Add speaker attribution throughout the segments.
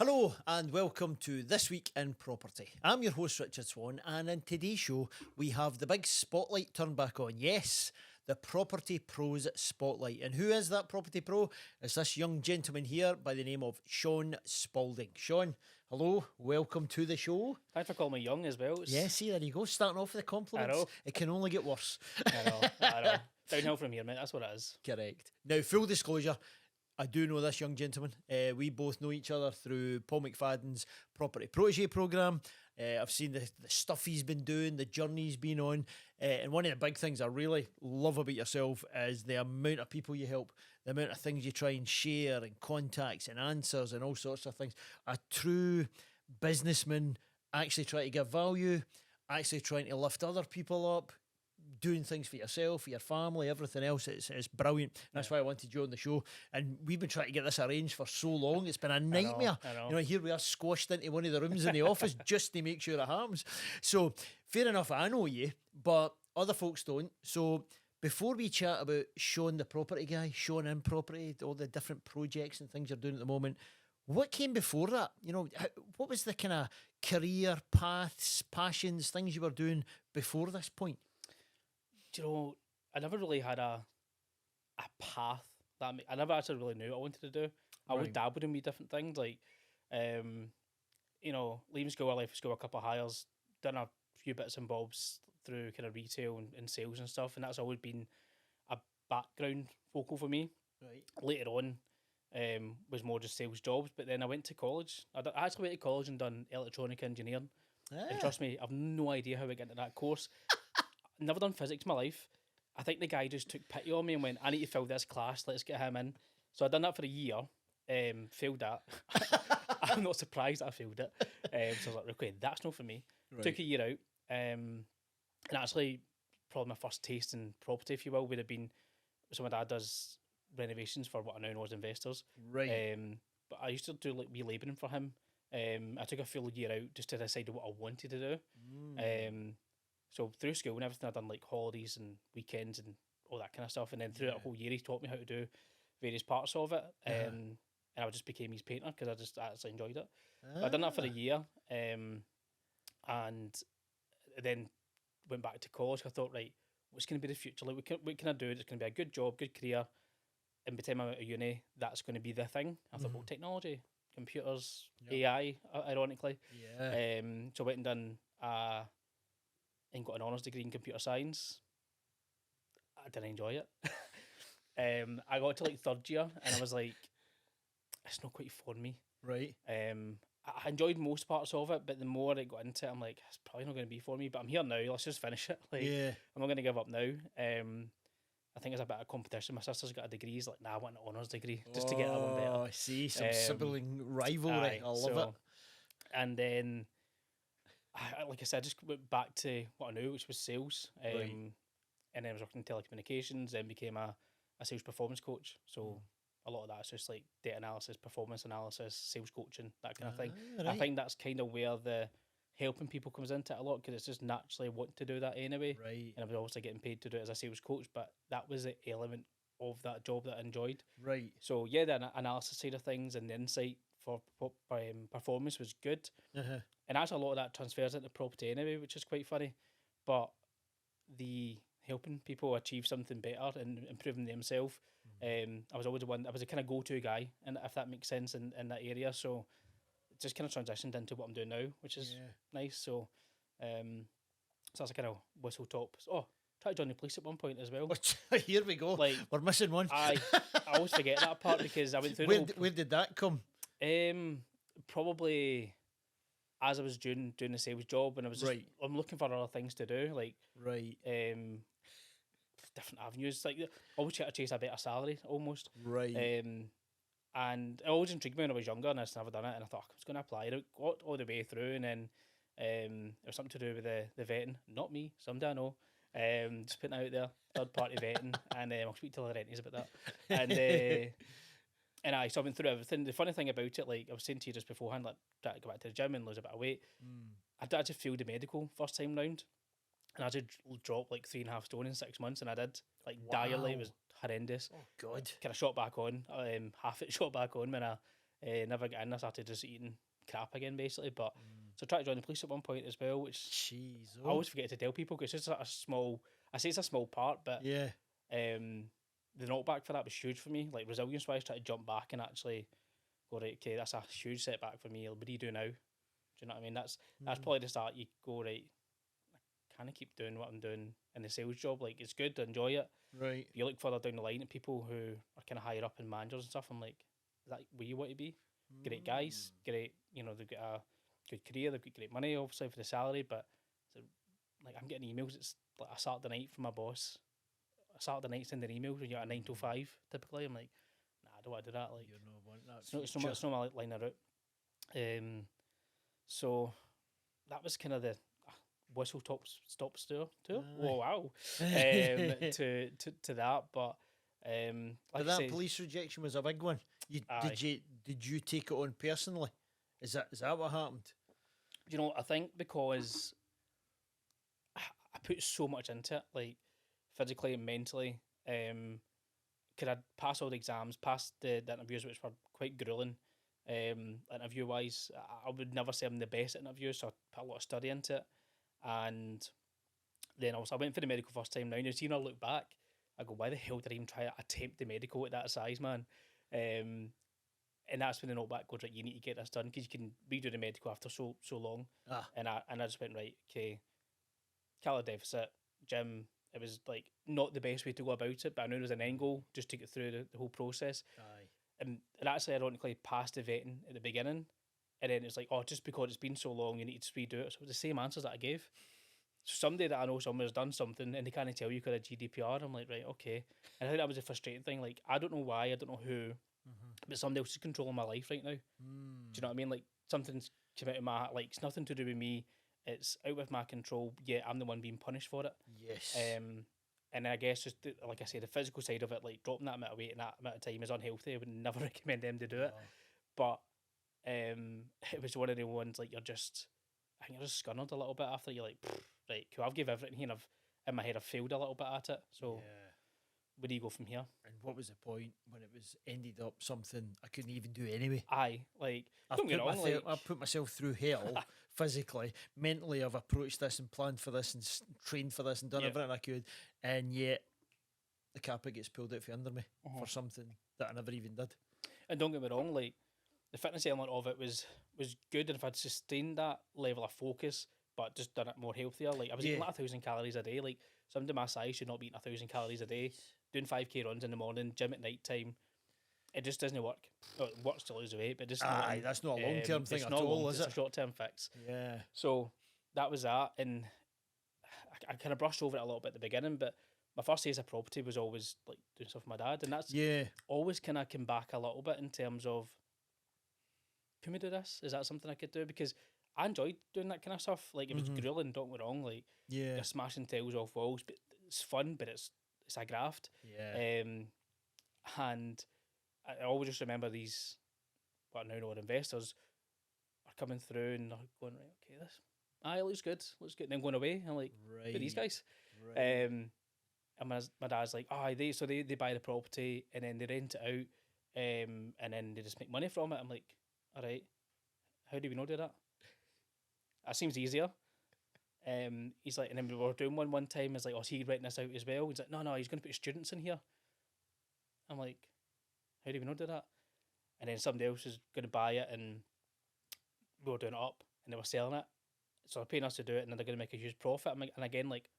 Speaker 1: Hello and welcome to This Week in Property. I'm your host Richard Swan, and in today's show we have the big spotlight turned back on. Yes, the Property Pros Spotlight. And who is that Property Pro? It's this young gentleman here by the name of Sean Spalding. Sean, hello, welcome to the show.
Speaker 2: Thanks for calling me young as well.
Speaker 1: Yeah, see, there you go, starting off with the compliments.
Speaker 2: I know.
Speaker 1: It can only get worse.
Speaker 2: I know. Downhill from here, mate. That's what it is.
Speaker 1: Correct. Now, full disclosure, I do know this young gentleman. We both know each other through Paul McFadden's Property Protégé programme. I've seen the stuff he's been doing, the journey he's been on. And one of the big things I really love about yourself is the amount of people you help, the amount of things you try and share and contacts and answers and all sorts of things. A true businessman actually trying to give value, actually trying to lift other people up, doing things for yourself, for your family, everything else. It's brilliant. That's why I wanted you on the show. And we've been trying to get this arranged for so long. It's been a nightmare.
Speaker 2: I know.
Speaker 1: You know, here we are squashed into one of the rooms in the office just to make sure it happens. So, fair enough, I know you, but other folks don't. So, before we chat about Sean the property guy, Sean in property, all the different projects and things you're doing at the moment, what came before that? You know, what was the kind of career paths, passions, things you were doing before this point?
Speaker 2: Do you know, I never really had a path. I never actually really knew what I wanted to do. I would dabble in different things, like, leaving school, I left school a couple of hires, done a few bits and bobs through kind of retail and sales and stuff, and that's always been a background focal for me.
Speaker 1: Right.
Speaker 2: Later on, was more just sales jobs, but then I went to college. I actually went to college and done electronic engineering. And trust me, I've no idea how I got into that course. Never done physics in my life. I think the guy just took pity on me and went, I need to fill this class, let's get him in. So I done that for a year, failed that. I'm not surprised I failed it. So I was like, okay, that's not for me. Right. Took a year out. And actually, probably my first taste in property, if you will, would have been, so my dad does renovations for what I now know as investors.
Speaker 1: Right.
Speaker 2: But I used to do like wee labouring for him. I took a full year out just to decide what I wanted to do. So through school and everything, I'd done like holidays and weekends and all that kind of stuff. And then through that whole year, he taught me how to do various parts of it. And I just became his painter because I just actually enjoyed it. But I'd done that for a year. And then went back to college. I thought, right, what's going to be the future? Like, what can I do that's going to be a good job, good career? And by the time I'm out of uni, that's going to be the thing. I thought, well, technology, computers, AI, ironically.
Speaker 1: Yeah.
Speaker 2: So I went and done and got an honours degree in computer science. I didn't enjoy it. I got to like third year and I was like, it's not quite for me.
Speaker 1: Right.
Speaker 2: I enjoyed most parts of it, but the more I got into it, I'm like, it's probably not going to be for me. But I'm here now. Let's just finish it. Like, I'm not going to give up now. I think it's a bit of competition. My sister's got a degree. He's like, nah, I want an honours degree just to get that one better.
Speaker 1: Oh, I see. Some sibling rivalry. I love it.
Speaker 2: And then, like I said, I just went back to what I knew, which was sales. And then I was working in telecommunications, then became a sales performance coach. So a lot of that is just like data analysis, performance analysis, sales coaching, that kind of thing. Right. I think that's kind of where the helping people comes into it a lot, because it's just naturally wanting to do that anyway.
Speaker 1: Right.
Speaker 2: And I was obviously getting paid to do it as a sales coach, but that was the element of that job that I enjoyed.
Speaker 1: Right.
Speaker 2: So yeah, the analysis side of things and the insight for performance was good. And actually a lot of that transfers into property anyway, which is quite funny. But the helping people achieve something better and improving themselves, I was always I was a kind of go-to guy, and if that makes sense in that area. So it just kind of transitioned into what I'm doing now, which is nice. So so that's a kind of whistle top. Oh, tried to join the police at one point as well.
Speaker 1: Here we go. Like, we're missing one.
Speaker 2: I always forget that part because I went through.
Speaker 1: Where did that come?
Speaker 2: Probably as I was doing the sales job, and I was just, I'm looking for other things to do, like different avenues. Like, I always try to chase a better salary, almost. And it always intrigued me when I was younger, and I just never done it. And I thought I was going to apply. I got all the way through, and then it was something to do with the vetting. Not me, someday I know. Just putting it out there, third party vetting, and I'll speak to the rentiers about that. And so I went through everything. The funny thing about it, like I was saying to you just beforehand, like trying to go back to the gym and lose a bit of weight. I did actually fail the medical first time round, and I did drop like 3.5 stone in 6 months, and I did. Like, diarrhea was horrendous.
Speaker 1: Oh God!
Speaker 2: Kind of shot back on, half it shot back on when I Never got in. I started just eating crap again, basically. But so I tried to join the police at one point as well, which
Speaker 1: Jeez.
Speaker 2: I always forget to tell people because it's just a small. I say it's a small part, but
Speaker 1: Yeah.
Speaker 2: the knockback for that was huge for me. Like resilience wise, try to jump back and actually go right. Okay, that's a huge setback for me. What do you do now? Do you know what I mean? That's probably the start. You go right. I kind of keep doing what I'm doing in the sales job. Like it's good, I enjoy it.
Speaker 1: Right.
Speaker 2: You look further down the line at people who are kind of higher up in managers and stuff. I'm like, is that where you want to be? Great guys, great. You know, they've got a good career. They've got great money, obviously for the salary. But so, like, I'm getting emails. It's like a Saturday night from my boss. A Saturday night sending emails when you're at 9 to 5. Typically, I'm like, nah, I don't want to do that. Like,
Speaker 1: You're not wanting that
Speaker 2: it's not my line of route. So that was kind of the whistle stops tour. Oh wow. To that, but like
Speaker 1: But
Speaker 2: I
Speaker 1: that
Speaker 2: say,
Speaker 1: police rejection was a big one.
Speaker 2: Aye.
Speaker 1: Did you take it on personally? Is that what happened?
Speaker 2: you know, I think because I put so much into it, like physically and mentally. Could I pass all the exams, pass the interviews, which were quite grueling. Interview wise, I would never say I'm the best at interviews, so I put a lot of study into it. And then also I went for the medical first time. Now, you see, when I look back, I go, why the hell did I even try to attempt the medical at that size, man? And that's when the knockback goes, right, you need to get this done because you can redo the medical after so long. And I just went, right, okay, calorie deficit, gym. It was like not the best way to go about it, but I knew there was an end goal just to get through the whole process.
Speaker 1: Aye.
Speaker 2: And actually, ironically, passed the vetting at the beginning. And then it's like, oh, just because it's been so long, you need to redo it. So it was the same answers that I gave. So somebody that I know someone has done something and they can't tell you because of GDPR. I'm like, right, okay. And I think that was a frustrating thing. Like, I don't know why, I don't know who, but somebody else is controlling my life right now. Do you know what I mean? Like, something's come out of my, like, it's nothing to do with me. It's out of my control. Yet I'm the one being punished for it.
Speaker 1: Yes.
Speaker 2: And I guess just like I say, the physical side of it, like dropping that amount of weight and that amount of time is unhealthy. I would never recommend them to do it. But it was one of the ones like I think you're just scunnered a little bit after. You're like, right, cool. I've given everything here. And in my head I've failed a little bit at it. So where do you go from here?
Speaker 1: And what was the point when it was ended up something I couldn't even do anyway?
Speaker 2: Aye, like don't get me wrong,
Speaker 1: I put myself through hell physically, mentally. I've approached this and planned for this and trained for this and done everything I could, and yet the carpet gets pulled out from under me for something that I never even did.
Speaker 2: And don't get me wrong, like the fitness element of it was good, and if I'd sustained that level of focus, but just done it more healthier, like I was eating like 1,000 calories a day. Like somebody my size should not be eating 1,000 calories a day. Doing 5k runs in the morning, gym at night time. It just doesn't work. Well, it works to lose weight, but just
Speaker 1: that's not a long term thing at all, is it?
Speaker 2: It's a short term fix.
Speaker 1: Yeah.
Speaker 2: So that was that, and I kind of brushed over it a little bit at the beginning, but my first days of property was always like doing stuff with my dad, and that's always kind of come back a little bit in terms of, can we do this? Is that something I could do? Because I enjoyed doing that kind of stuff. Like it was grueling, don't get me wrong. Like you're smashing tails off walls, but it's fun, but it's a graft.
Speaker 1: Yeah.
Speaker 2: And I always just remember these, what I now know are investors, are coming through and they're going, right, okay, this looks good, and then going away. I'm like, who are these guys?
Speaker 1: Right.
Speaker 2: And my dad's like, they buy the property and then they rent it out, and then they just make money from it. I'm like, all right, how do we not do that? That seems easier. He's like, and then we were doing one time. He's like, oh, is he renting this out as well? He's like, no, he's going to put students in here. I'm like, how do we not do that? And then somebody else is going to buy it, and we were doing it up, and they were selling it. So they're paying us to do it, and then they're going to make a huge profit. And again, like,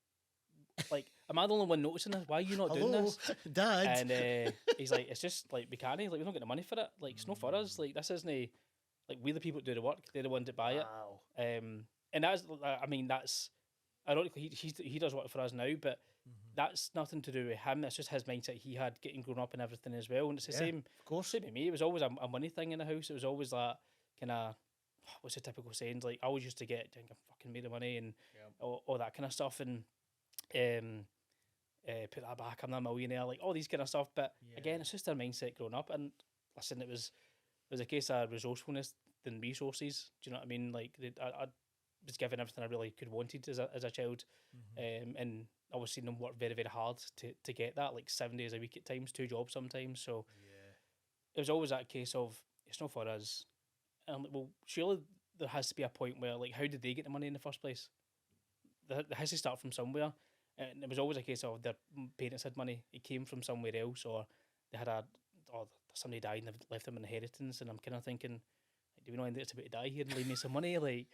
Speaker 2: am I the only one noticing this? Why are you not doing this,
Speaker 1: Dad?
Speaker 2: And he's like, it's just like we can't. Like, we don't get the money for it. Like, it's not for us. Like, this isn't like we're the people that do the work. They're the ones that buy it. And that's, I mean, that's ironically he does work for us now, but that's nothing to do with him. That's just his mindset he had getting grown up and everything as well. And it's the same,
Speaker 1: of course.
Speaker 2: Same with me. It was always a money thing in the house. It was always that kind of, what's the typical sayings? Like I always used to get, I think I fucking made the money and all that kind of stuff, and put that back. I'm not a millionaire. Like all these kind of stuff. But again, it's just their mindset growing up. And listen, it was a case of resourcefulness than resources. Do you know what I mean? Like I was given everything I really could wanted as a child, and I was seeing them work very, very hard to get that, like 7 days a week at times, 2 jobs sometimes. So it was always that case of it's not for us. And I'm like, well, surely there has to be a point where, like, how did they get the money in the first place? There has to start from somewhere. And it was always a case of their parents had money. It came from somewhere else, or they had or somebody died and they've left them an inheritance. And I'm kind of thinking, like, do we know anything that's about to die here and leave me some money? Like,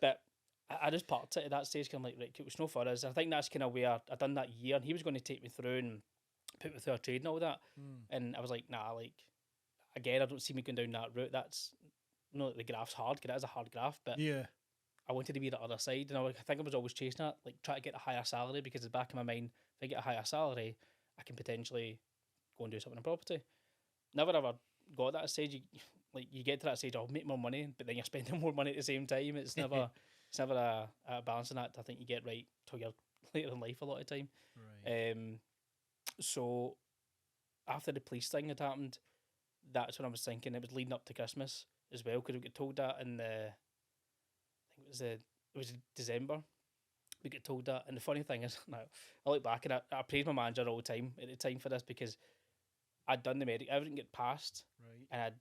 Speaker 2: but I just parked it at that stage, kind of like, right, it was no for us. I think that's kind of where I done that year, and he was going to take me through and put me through a trade and all that. And I was like, nah, like, again, I don't see me going down that route. That's, the graph's hard, because it is a hard graph, but
Speaker 1: Yeah.
Speaker 2: I wanted to be the other side, and I think I was always chasing that, like, try to get a higher salary, because in the back of my mind, if I get a higher salary, I can potentially go and do something in property. Never ever got that stage. You get to that stage, I'll make more money, but then you're spending more money at the same time. It's never a balancing act. I think you get right till you're later in life a lot of time.
Speaker 1: Right.
Speaker 2: So after the police thing had happened, that's when I was thinking. It was leading up to Christmas as well, because we got told that in I think it was December. We get told that, and the funny thing is, now I look back and I praise my manager all the time at the time for this, because I'd done the medic, everything get passed,
Speaker 1: Right.
Speaker 2: and I'd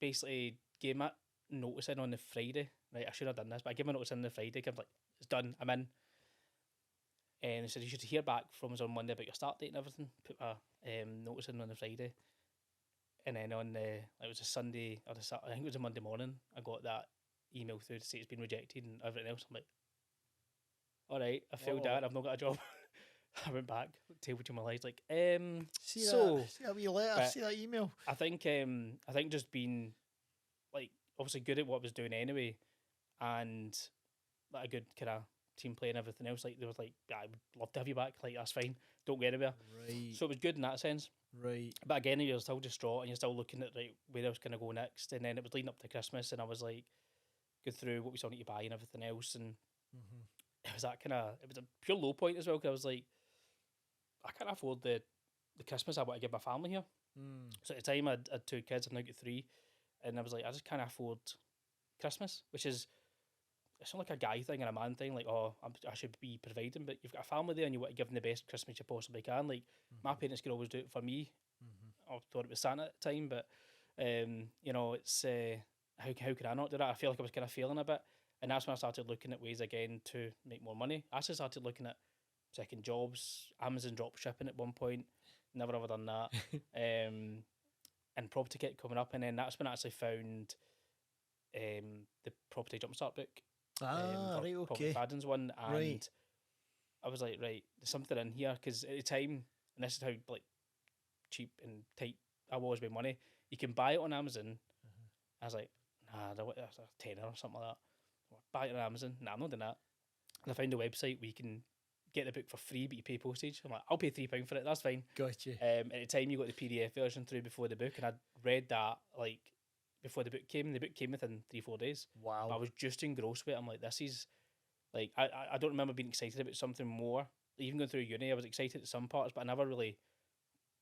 Speaker 2: basically gave my notice in on the Friday. Right, I should have done this, but I gave my notice in on the Friday. I was like, it's done, I'm in. And he said, you should hear back from us on Monday about your start date and everything. Put my notice in on the Friday. And then on it was a Sunday, or I think it was a Monday morning, I got that email through to say it's been rejected and everything else. I'm like, all right, I failed that, I've not got a job. I went back, tail between my legs, like,
Speaker 1: See that wee letter, see that email.
Speaker 2: I think just being, like, obviously good at what I was doing anyway, and like a good kind of team play and everything else. Like, they were like, yeah, I would love to have you back. Like, that's fine, don't get anywhere.
Speaker 1: Right.
Speaker 2: So it was good in that sense.
Speaker 1: Right.
Speaker 2: But again, you're still distraught and you're still looking at, right, where I was going to go next. And then it was leading up to Christmas, and I was like, go through what we still need to buy and everything else. And it was that it was a pure low point as well, because I was like, I can't afford the Christmas I want to give my family here. So at the time, I had 2 kids, I've now got 3. And I was like, I just can't afford Christmas, which is, it's not like a guy thing and a man thing, like, oh, I should be providing, but you've got a family there and you want to give them the best Christmas you possibly can. Like, my parents could always do it for me. I thought it was Santa at the time, but, it's, how could I not do that? I feel like I was kind of failing a bit. And that's when I started looking at ways again to make more money. I actually started looking at second jobs, Amazon drop shipping at one point. Never ever done that. And property kit coming up. And then that's when I actually found the property jumpstart book.
Speaker 1: Right, okay.
Speaker 2: Fadden's one, and
Speaker 1: right.
Speaker 2: I was like, right, there's something in here, because at the time, and this is how like cheap and tight I was with money, you can buy it on Amazon. I was like, nah, that's a tenner or something like that. Buy it on Amazon. Nah, I'm not doing that. And I found a website where you can get the book for free, but you pay postage. I'm like, I'll pay £3 for it. That's fine.
Speaker 1: Gotcha.
Speaker 2: At the time, you got the PDF version through before the book, and I'd read that like before the book came. The book came within 3-4 days.
Speaker 1: Wow.
Speaker 2: I was just engrossed with it. I'm like, this is like, I don't remember being excited about something more. Even going through uni, I was excited at some parts, but I never really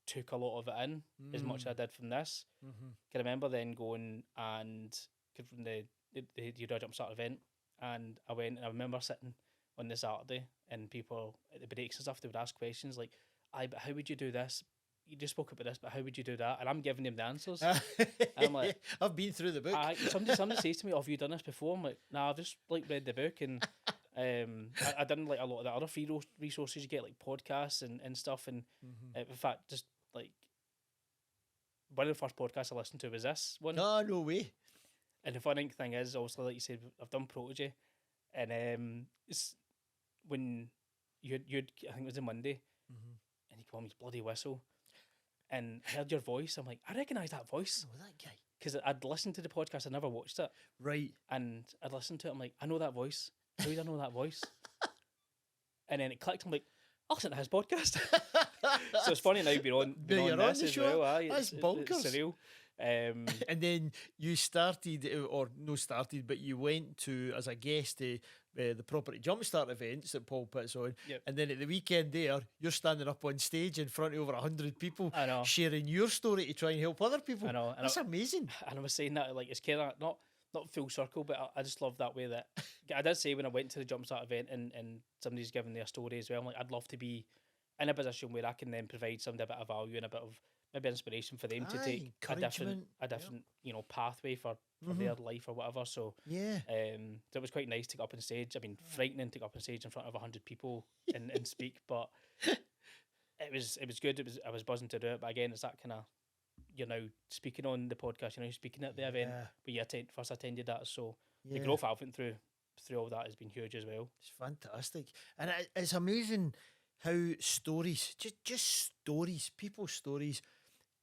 Speaker 2: took a lot of it in as much as I did from this. Can remember then going and from the Euro Jumpstart event, and I went and I remember sitting on the Saturday, and people at the breaks and stuff, they would ask questions like, but how would you do this? You just spoke about this, but how would you do that? And I'm giving them the answers. And I'm like,
Speaker 1: I've been through the book.
Speaker 2: Somebody says to me, oh, have you done this before? I'm like, nah, I've just like read the book, and I done like a lot of the other free resources you get, like podcasts and stuff. And in fact, just like one of the first podcasts I listened to was this one.
Speaker 1: No way.
Speaker 2: And the funny thing is, obviously, like you said, I've done Protege, and it's when you'd I think it was a Monday, and you come on with bloody whistle, and I heard your voice. I'm like, I recognise that voice.
Speaker 1: Oh, that guy.
Speaker 2: Because I'd listened to the podcast, I never watched it.
Speaker 1: Right.
Speaker 2: And I'd listened to it, I'm like, I know that voice. How did I know that voice? And then it clicked, I'm like, I'll listen to his podcast. So it's funny now being on this
Speaker 1: the
Speaker 2: as
Speaker 1: show.
Speaker 2: well.
Speaker 1: That's bonkers.
Speaker 2: It's surreal.
Speaker 1: And then you started, or no started, but you went to, as a guest, to the Property Jumpstart events that Paul puts on.
Speaker 2: Yep.
Speaker 1: And then at the weekend there, you're standing up on stage in front of over 100 people,
Speaker 2: I know,
Speaker 1: sharing your story to try and help other people.
Speaker 2: I know.
Speaker 1: That's amazing.
Speaker 2: And I was saying that, like, it's kind of not full circle, but I just love that way that I did say when I went to the Jumpstart event and somebody's giving their story as well. I'm like, I'd love to be in a position where I can then provide somebody a bit of value and a bit of maybe inspiration for them to
Speaker 1: Aye,
Speaker 2: take a
Speaker 1: encouragement,
Speaker 2: different pathway for their life or whatever. So
Speaker 1: yeah.
Speaker 2: so it was quite nice to get up on stage. I mean, frightening to get up on stage in front of 100 people and speak, but it was good. I was buzzing to do it, but again, it's that kind of, you're now speaking on the podcast. You're speaking at the event
Speaker 1: Yeah.
Speaker 2: where you first attended that. So the
Speaker 1: Yeah.
Speaker 2: growth I've went through all that has been huge as well.
Speaker 1: It's fantastic, and it's amazing how stories, just stories, people's stories,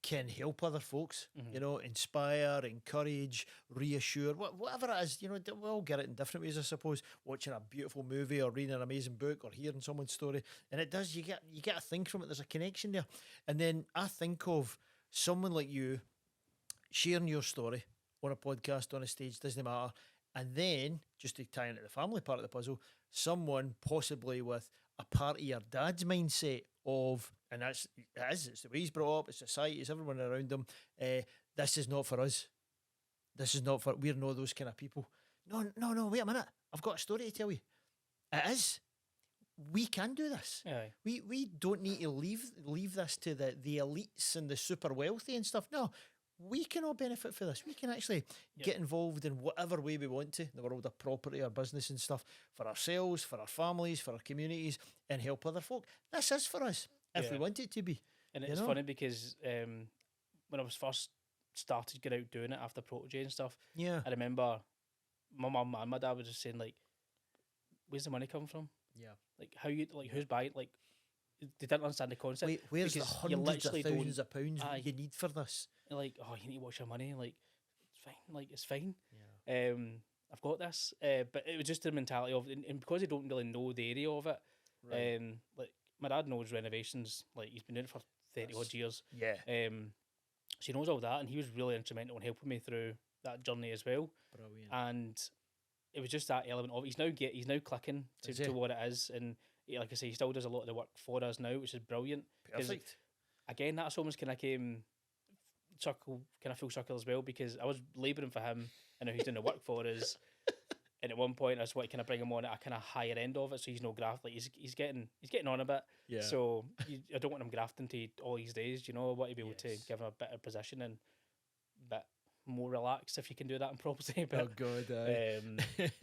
Speaker 1: can help other folks. Inspire, encourage, reassure, whatever it is. We all get it in different ways, I suppose. Watching a beautiful movie, or reading an amazing book, or hearing someone's story, and it does. You get to think from it. There's a connection there, and then I think of someone like you sharing your story on a podcast, on a stage, doesn't matter. And then, just to tie into the family part of the puzzle, someone possibly with a part of your dad's mindset of, and it's the way he's brought up, it's society, it's everyone around him. This is not for us. This is not for, we're not those kind of people. No, wait a minute. I've got a story to tell you. It is. We can do this.
Speaker 2: Aye.
Speaker 1: We don't need to leave this to the elites and the super wealthy and stuff. No, we can all benefit for this. We can actually get involved in whatever way we want to in the world of property or business and stuff, for ourselves, for our families, for our communities, and help other folk. This is for us if we want it to be.
Speaker 2: And it's funny because when I was first started getting out doing it after Protege and stuff, I remember my mum and my dad were just saying, like, where's the money come from?
Speaker 1: Yeah.
Speaker 2: Like, how you, like, who's buying, like, they didn't understand the concept.
Speaker 1: Wait, where's the hundreds of thousands of pounds you need for this?
Speaker 2: Like, oh, you need to watch your money. Like, it's fine. Like, it's fine.
Speaker 1: Yeah.
Speaker 2: I've got this. But it was just the mentality of, and because they don't really know the area of it, like, my dad knows renovations. Like, he's been doing it for 30 odd years.
Speaker 1: Yeah.
Speaker 2: So he knows all that, and he was really instrumental in helping me through that journey as well.
Speaker 1: Brilliant.
Speaker 2: And it was just that element of, he's now clicking to what it is, and like I say, he still does a lot of the work for us now, which is brilliant.
Speaker 1: Perfect.
Speaker 2: Again, that's almost kind of came full circle as well, because I was labouring for him, and now he's doing the work for us. And at one point, I just want to kind of bring him on at a kind of higher end of it, so he's no graft. Like, he's getting on a bit.
Speaker 1: Yeah.
Speaker 2: So I don't want him grafting to all these days. I want to be able to give him a better position and a bit more relaxed, if you can do that in property. But,
Speaker 1: oh God,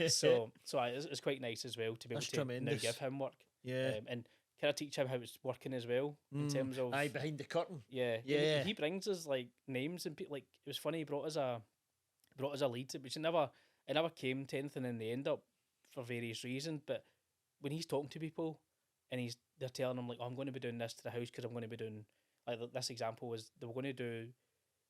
Speaker 2: so it's quite nice as well to be able to
Speaker 1: tremendous.
Speaker 2: now give him work.
Speaker 1: Yeah.
Speaker 2: And kind of teach him how it's working as well, in terms of
Speaker 1: behind the curtain.
Speaker 2: Yeah.
Speaker 1: Yeah.
Speaker 2: He brings us like names, and like, it was funny. He brought us a lead, which it never came to anything in the end up for various reasons. But when he's talking to people and they're telling him, like, oh, I'm going to be doing this to the house because I'm going to be doing, like, this example was, they were going to do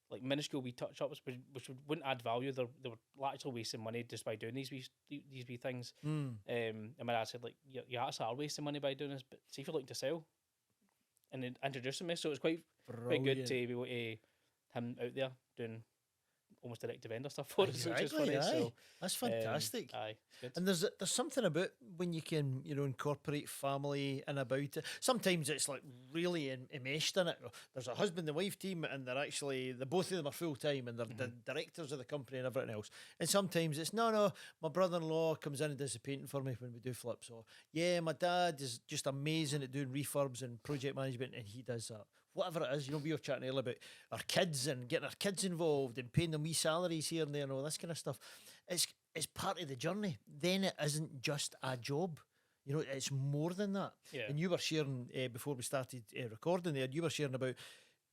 Speaker 2: like minuscule wee touch ups, which wouldn't add value. They were actually wasting money just by doing these wee things. And my dad said, like, you actually are wasting money by doing this, but see if you're looking to sell, and then introducing me. So it was quite good to be able to him out there doing almost direct to vendor stuff for us, which is funny. So
Speaker 1: that's fantastic.
Speaker 2: Good.
Speaker 1: And there's something about when you can incorporate family and about it. Sometimes it's like really enmeshed in it. There's a husband and wife team, and the both of them are full time, and they're the directors of the company and everything else. And sometimes it's no, my brother-in-law comes in and does the painting for me when we do flips. Or my dad is just amazing at doing refurbs and project management, and he does that. Whatever it is, we were chatting earlier about our kids and getting our kids involved and paying them wee salaries here and there and all this kind of stuff. It's part of the journey. Then it isn't just a job. It's more than that.
Speaker 2: Yeah.
Speaker 1: And you were sharing, before we started recording there, you were sharing about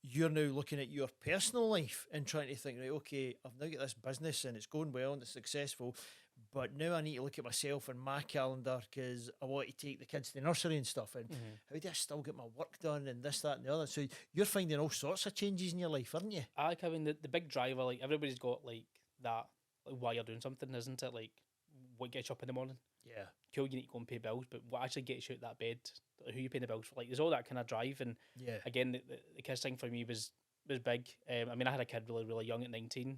Speaker 1: you're now looking at your personal life and trying to think, right, okay, I've now got this business and it's going well and it's successful, but now I need to look at myself and my calendar because I want to take the kids to the nursery and stuff. And how do I still get my work done and this, that, and the other? So you're finding all sorts of changes in your life, aren't you?
Speaker 2: I mean, the big driver, like, everybody's got like that, like, why you're doing something, isn't it? Like, what gets you up in the morning?
Speaker 1: Yeah.
Speaker 2: Cool, you need to go and pay bills, but what actually gets you out that bed? Who you paying the bills for? Like, there's all that kind of drive. And again, the kids thing for me was big. I mean, I had a kid really, really young at 19.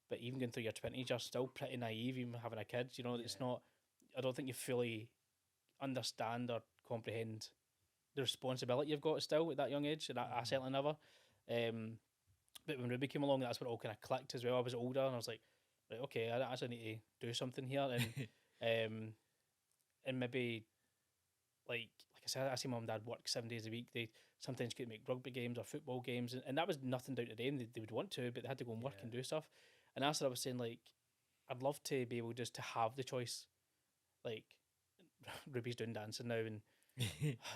Speaker 2: But even going through your 20s, you're still pretty naive, even having a kid. It's not, I don't think you fully understand or comprehend the responsibility you've got still at that young age, and I certainly never. But when Ruby came along, that's when it all kind of clicked as well. I was older, and I was like, right, okay, I actually need to do something here. And and maybe, like I because I see mum and dad work 7 days a week. They sometimes could make rugby games or football games, and that was nothing down to them. They would want to, but they had to go and work and do stuff. And that's what I was saying. Like, I'd love to be able just to have the choice. Like, Ruby's doing dancing now, and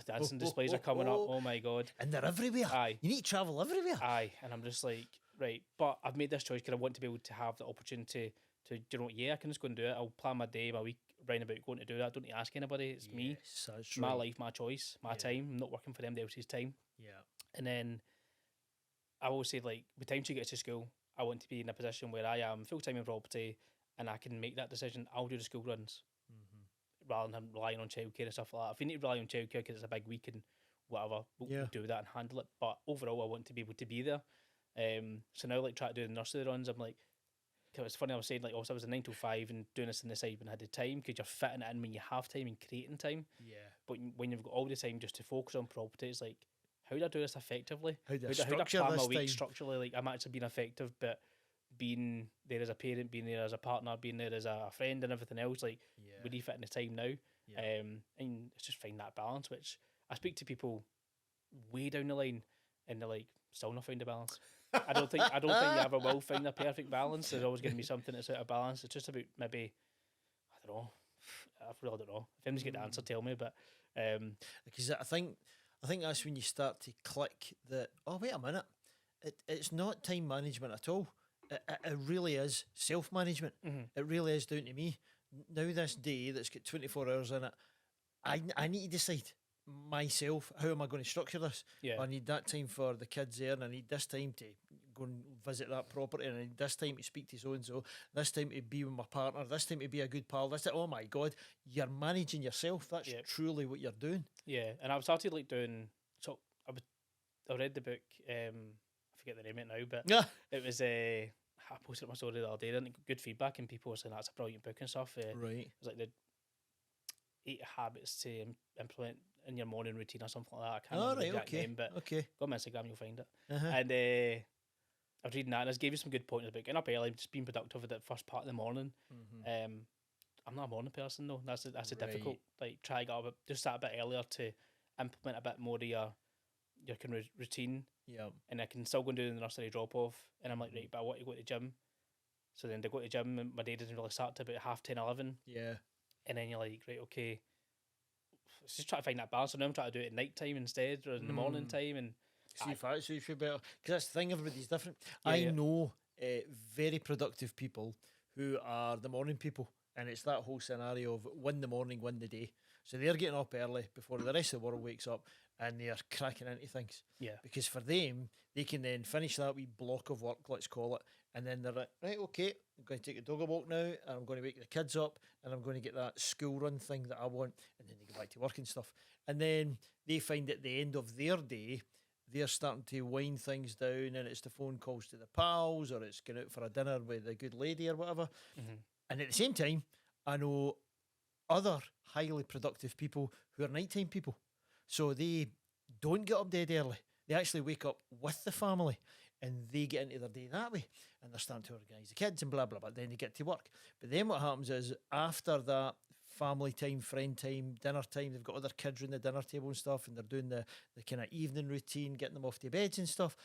Speaker 2: dancing displays are coming up. Oh my god!
Speaker 1: And they're everywhere.
Speaker 2: Aye,
Speaker 1: you need to travel everywhere.
Speaker 2: Aye, and I'm just like, right, but I've made this choice because I want to be able to have the opportunity to, you know, I can just go and do it. I'll plan my day, my week, round about going to do that. I don't need to ask anybody. It's me.
Speaker 1: That's
Speaker 2: my
Speaker 1: right.
Speaker 2: life, my choice, my time. I'm not working for anybody else's time.
Speaker 1: Yeah.
Speaker 2: And then I will say, like, by the time she gets to school, I want to be in a position where I am full time in property and I can make that decision. I'll do the school runs rather than relying on childcare and stuff like that. If we need to rely on childcare because it's a big week and whatever, we'll do that and handle it. But overall, I want to be able to be there. So now, like, try to do the nursery runs. I'm like, cause it's funny, I was saying, like, also I was a 9 to 5 and doing this on the side when I had the time, because you're fitting it in when you have time and creating time. Yeah. But when you've got all the time just to focus on property, it's like, how do I do this effectively?
Speaker 1: How do I plan my week
Speaker 2: structurally? Like, I'm actually being effective, but being there as a parent, being there as a partner, being there as a friend and everything else, like, we need fit in the time now. And it's just find that balance, which I speak to people way down the line and they're like, still not found the balance. I don't think you ever will find a perfect balance. There's always going to be something that's out of balance. It's just about maybe, I don't know. I really don't know. If anyone's got the answer, tell me. But
Speaker 1: because I think that's when you start to click that. Oh, wait a minute! It's not time management at all. It really is self-management. It really is down to me. Now this day that's got 24 hours in it, I need to decide myself, how am I going to structure this? I need that time for the kids there, and I need this time to go and visit that property, and I need this time to speak to so and so, this time to be with my partner, this time to be a good pal, oh my god, you're managing yourself. That's truly what you're doing. And
Speaker 2: I've started like doing, so I read the book, I forget the name of it now, but it was I posted it on my story the other day, and good feedback, and people were saying that's a brilliant book and stuff.
Speaker 1: Right.
Speaker 2: It was like the 8 habits to implement in your morning routine or something like that. I can't remember the exact name, but go on my Instagram, you'll find it. And I was reading that, and it gave you some good points about getting up early, just being productive with the first part of the morning. I'm not a morning person though. That's a difficult. Like, try to get up, just start a bit earlier to implement a bit more of your kind of routine. And I can still go and do the nursery drop off, and I'm like, right, but I want to go to the gym. So then to go to the gym, and my day doesn't really start till about 10:30, 11. And then you're like, right, okay, let's just try to find that balance. So now I'm trying to do it at night time instead, or in the morning time, and
Speaker 1: see if that suits you better. Because that's the thing, everybody's different. I know very productive people who are the morning people, and it's that whole scenario of win the morning, win the day. So they're getting up early before the rest of the world wakes up, and they're cracking into things. Because for them, they can then finish that wee block of work, let's call it, and then they're like, right, okay, I'm going to take a dog a walk now, and I'm going to wake the kids up, and I'm going to get that school run thing that I want, and then they go back to work and stuff. And then they find at the end of their day, they're starting to wind things down, and it's the phone calls to the pals, or it's going out for a dinner with a good lady or whatever. And at the same time, I know other highly productive people who are nighttime people. So they don't get up dead early. They actually wake up with the family, and they get into their day that way, and they're starting to organise the kids and blah, blah, blah. Then they get to work. But then what happens is, after that family time, friend time, dinner time, they've got other kids around the dinner table and stuff, and they're doing the kind of evening routine, getting them off to beds and stuff.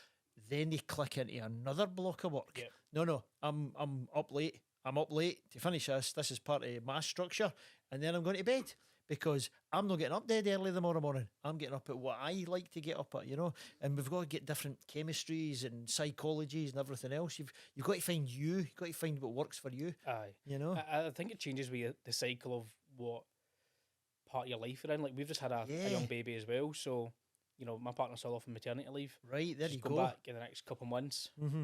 Speaker 1: Then they click into another block of work. No, I'm up late. I'm up late to finish this. This is part of my structure. And then I'm going to bed, because I'm not getting up dead early tomorrow morning. I'm getting up at what I like to get up at, you know. And we've got to get different chemistries and psychologies and everything else. You've got to find you. You've got to find what works for you.
Speaker 2: Aye.
Speaker 1: You know?
Speaker 2: I think it changes with the cycle of what part of your life you're in. Like, we've just had a young baby as well. So, you know, my partner's still off on maternity leave.
Speaker 1: Right, there
Speaker 2: she's
Speaker 1: you go.
Speaker 2: She's going back in the next couple of months. Oh, God,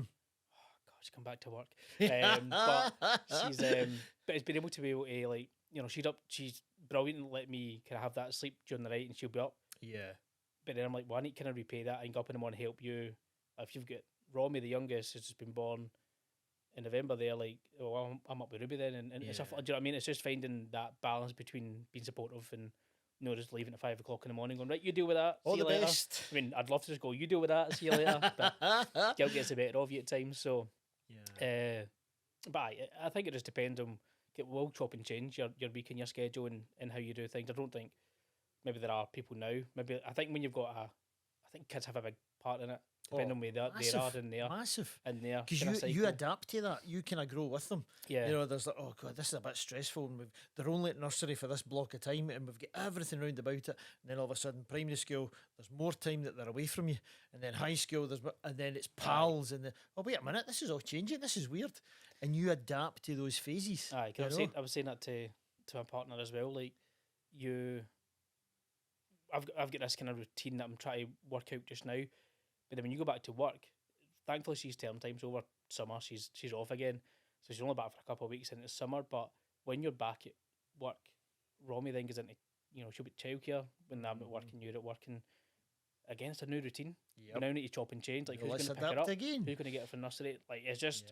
Speaker 2: she's come back to work. But she's but it's been able to like, you know, she's brilliant and let me kind of have that sleep during the night, and she'll be up. But then I'm like, well, I need to kind of repay that. I can go up in the morning, help you. If you've got Romy, the youngest, who's just been born in November, they're like, oh, I'm up with Ruby then, and stuff. Do you know what I mean? It's just finding that balance between being supportive and, you know, just leaving at 5 o'clock in the morning, going, right, you deal with that.
Speaker 1: All
Speaker 2: see
Speaker 1: the
Speaker 2: you later.
Speaker 1: best.
Speaker 2: I mean, I'd love to just go, you deal with that. See you later. But guilt gets the better of you at times. So, but I think it just depends on. It will chop and change your week and your schedule and how you do things. I don't think maybe there are people now. Maybe I think when you've got I think kids have a big part in it, depending on where they are in there.
Speaker 1: Massive.
Speaker 2: In there.
Speaker 1: Because you adapt to that. You kind of grow with them.
Speaker 2: Yeah.
Speaker 1: You know, there's like, oh God, this is a bit stressful. And they're only at nursery for this block of time and we've got everything round about it. And then all of a sudden, primary school, there's more time that they're away from you. And then high school, and then it's pals. And oh, wait a minute, this is all changing. This is weird. And you adapt to those phases.
Speaker 2: Aye, I was saying that to my partner as well. Like, I've got this kind of routine that I'm trying to work out just now. But then when you go back to work, thankfully she's term time's over summer. She's off again, so she's only back for a couple of weeks into summer. But when you're back at work, Romy then goes into she'll be at childcare when I'm at work and you're at work, and again it's a new routine.
Speaker 1: Yep.
Speaker 2: We now need to chop and change. Like, who's going to pick her up?
Speaker 1: Again.
Speaker 2: Who's going to get her from nursery? Like, it's just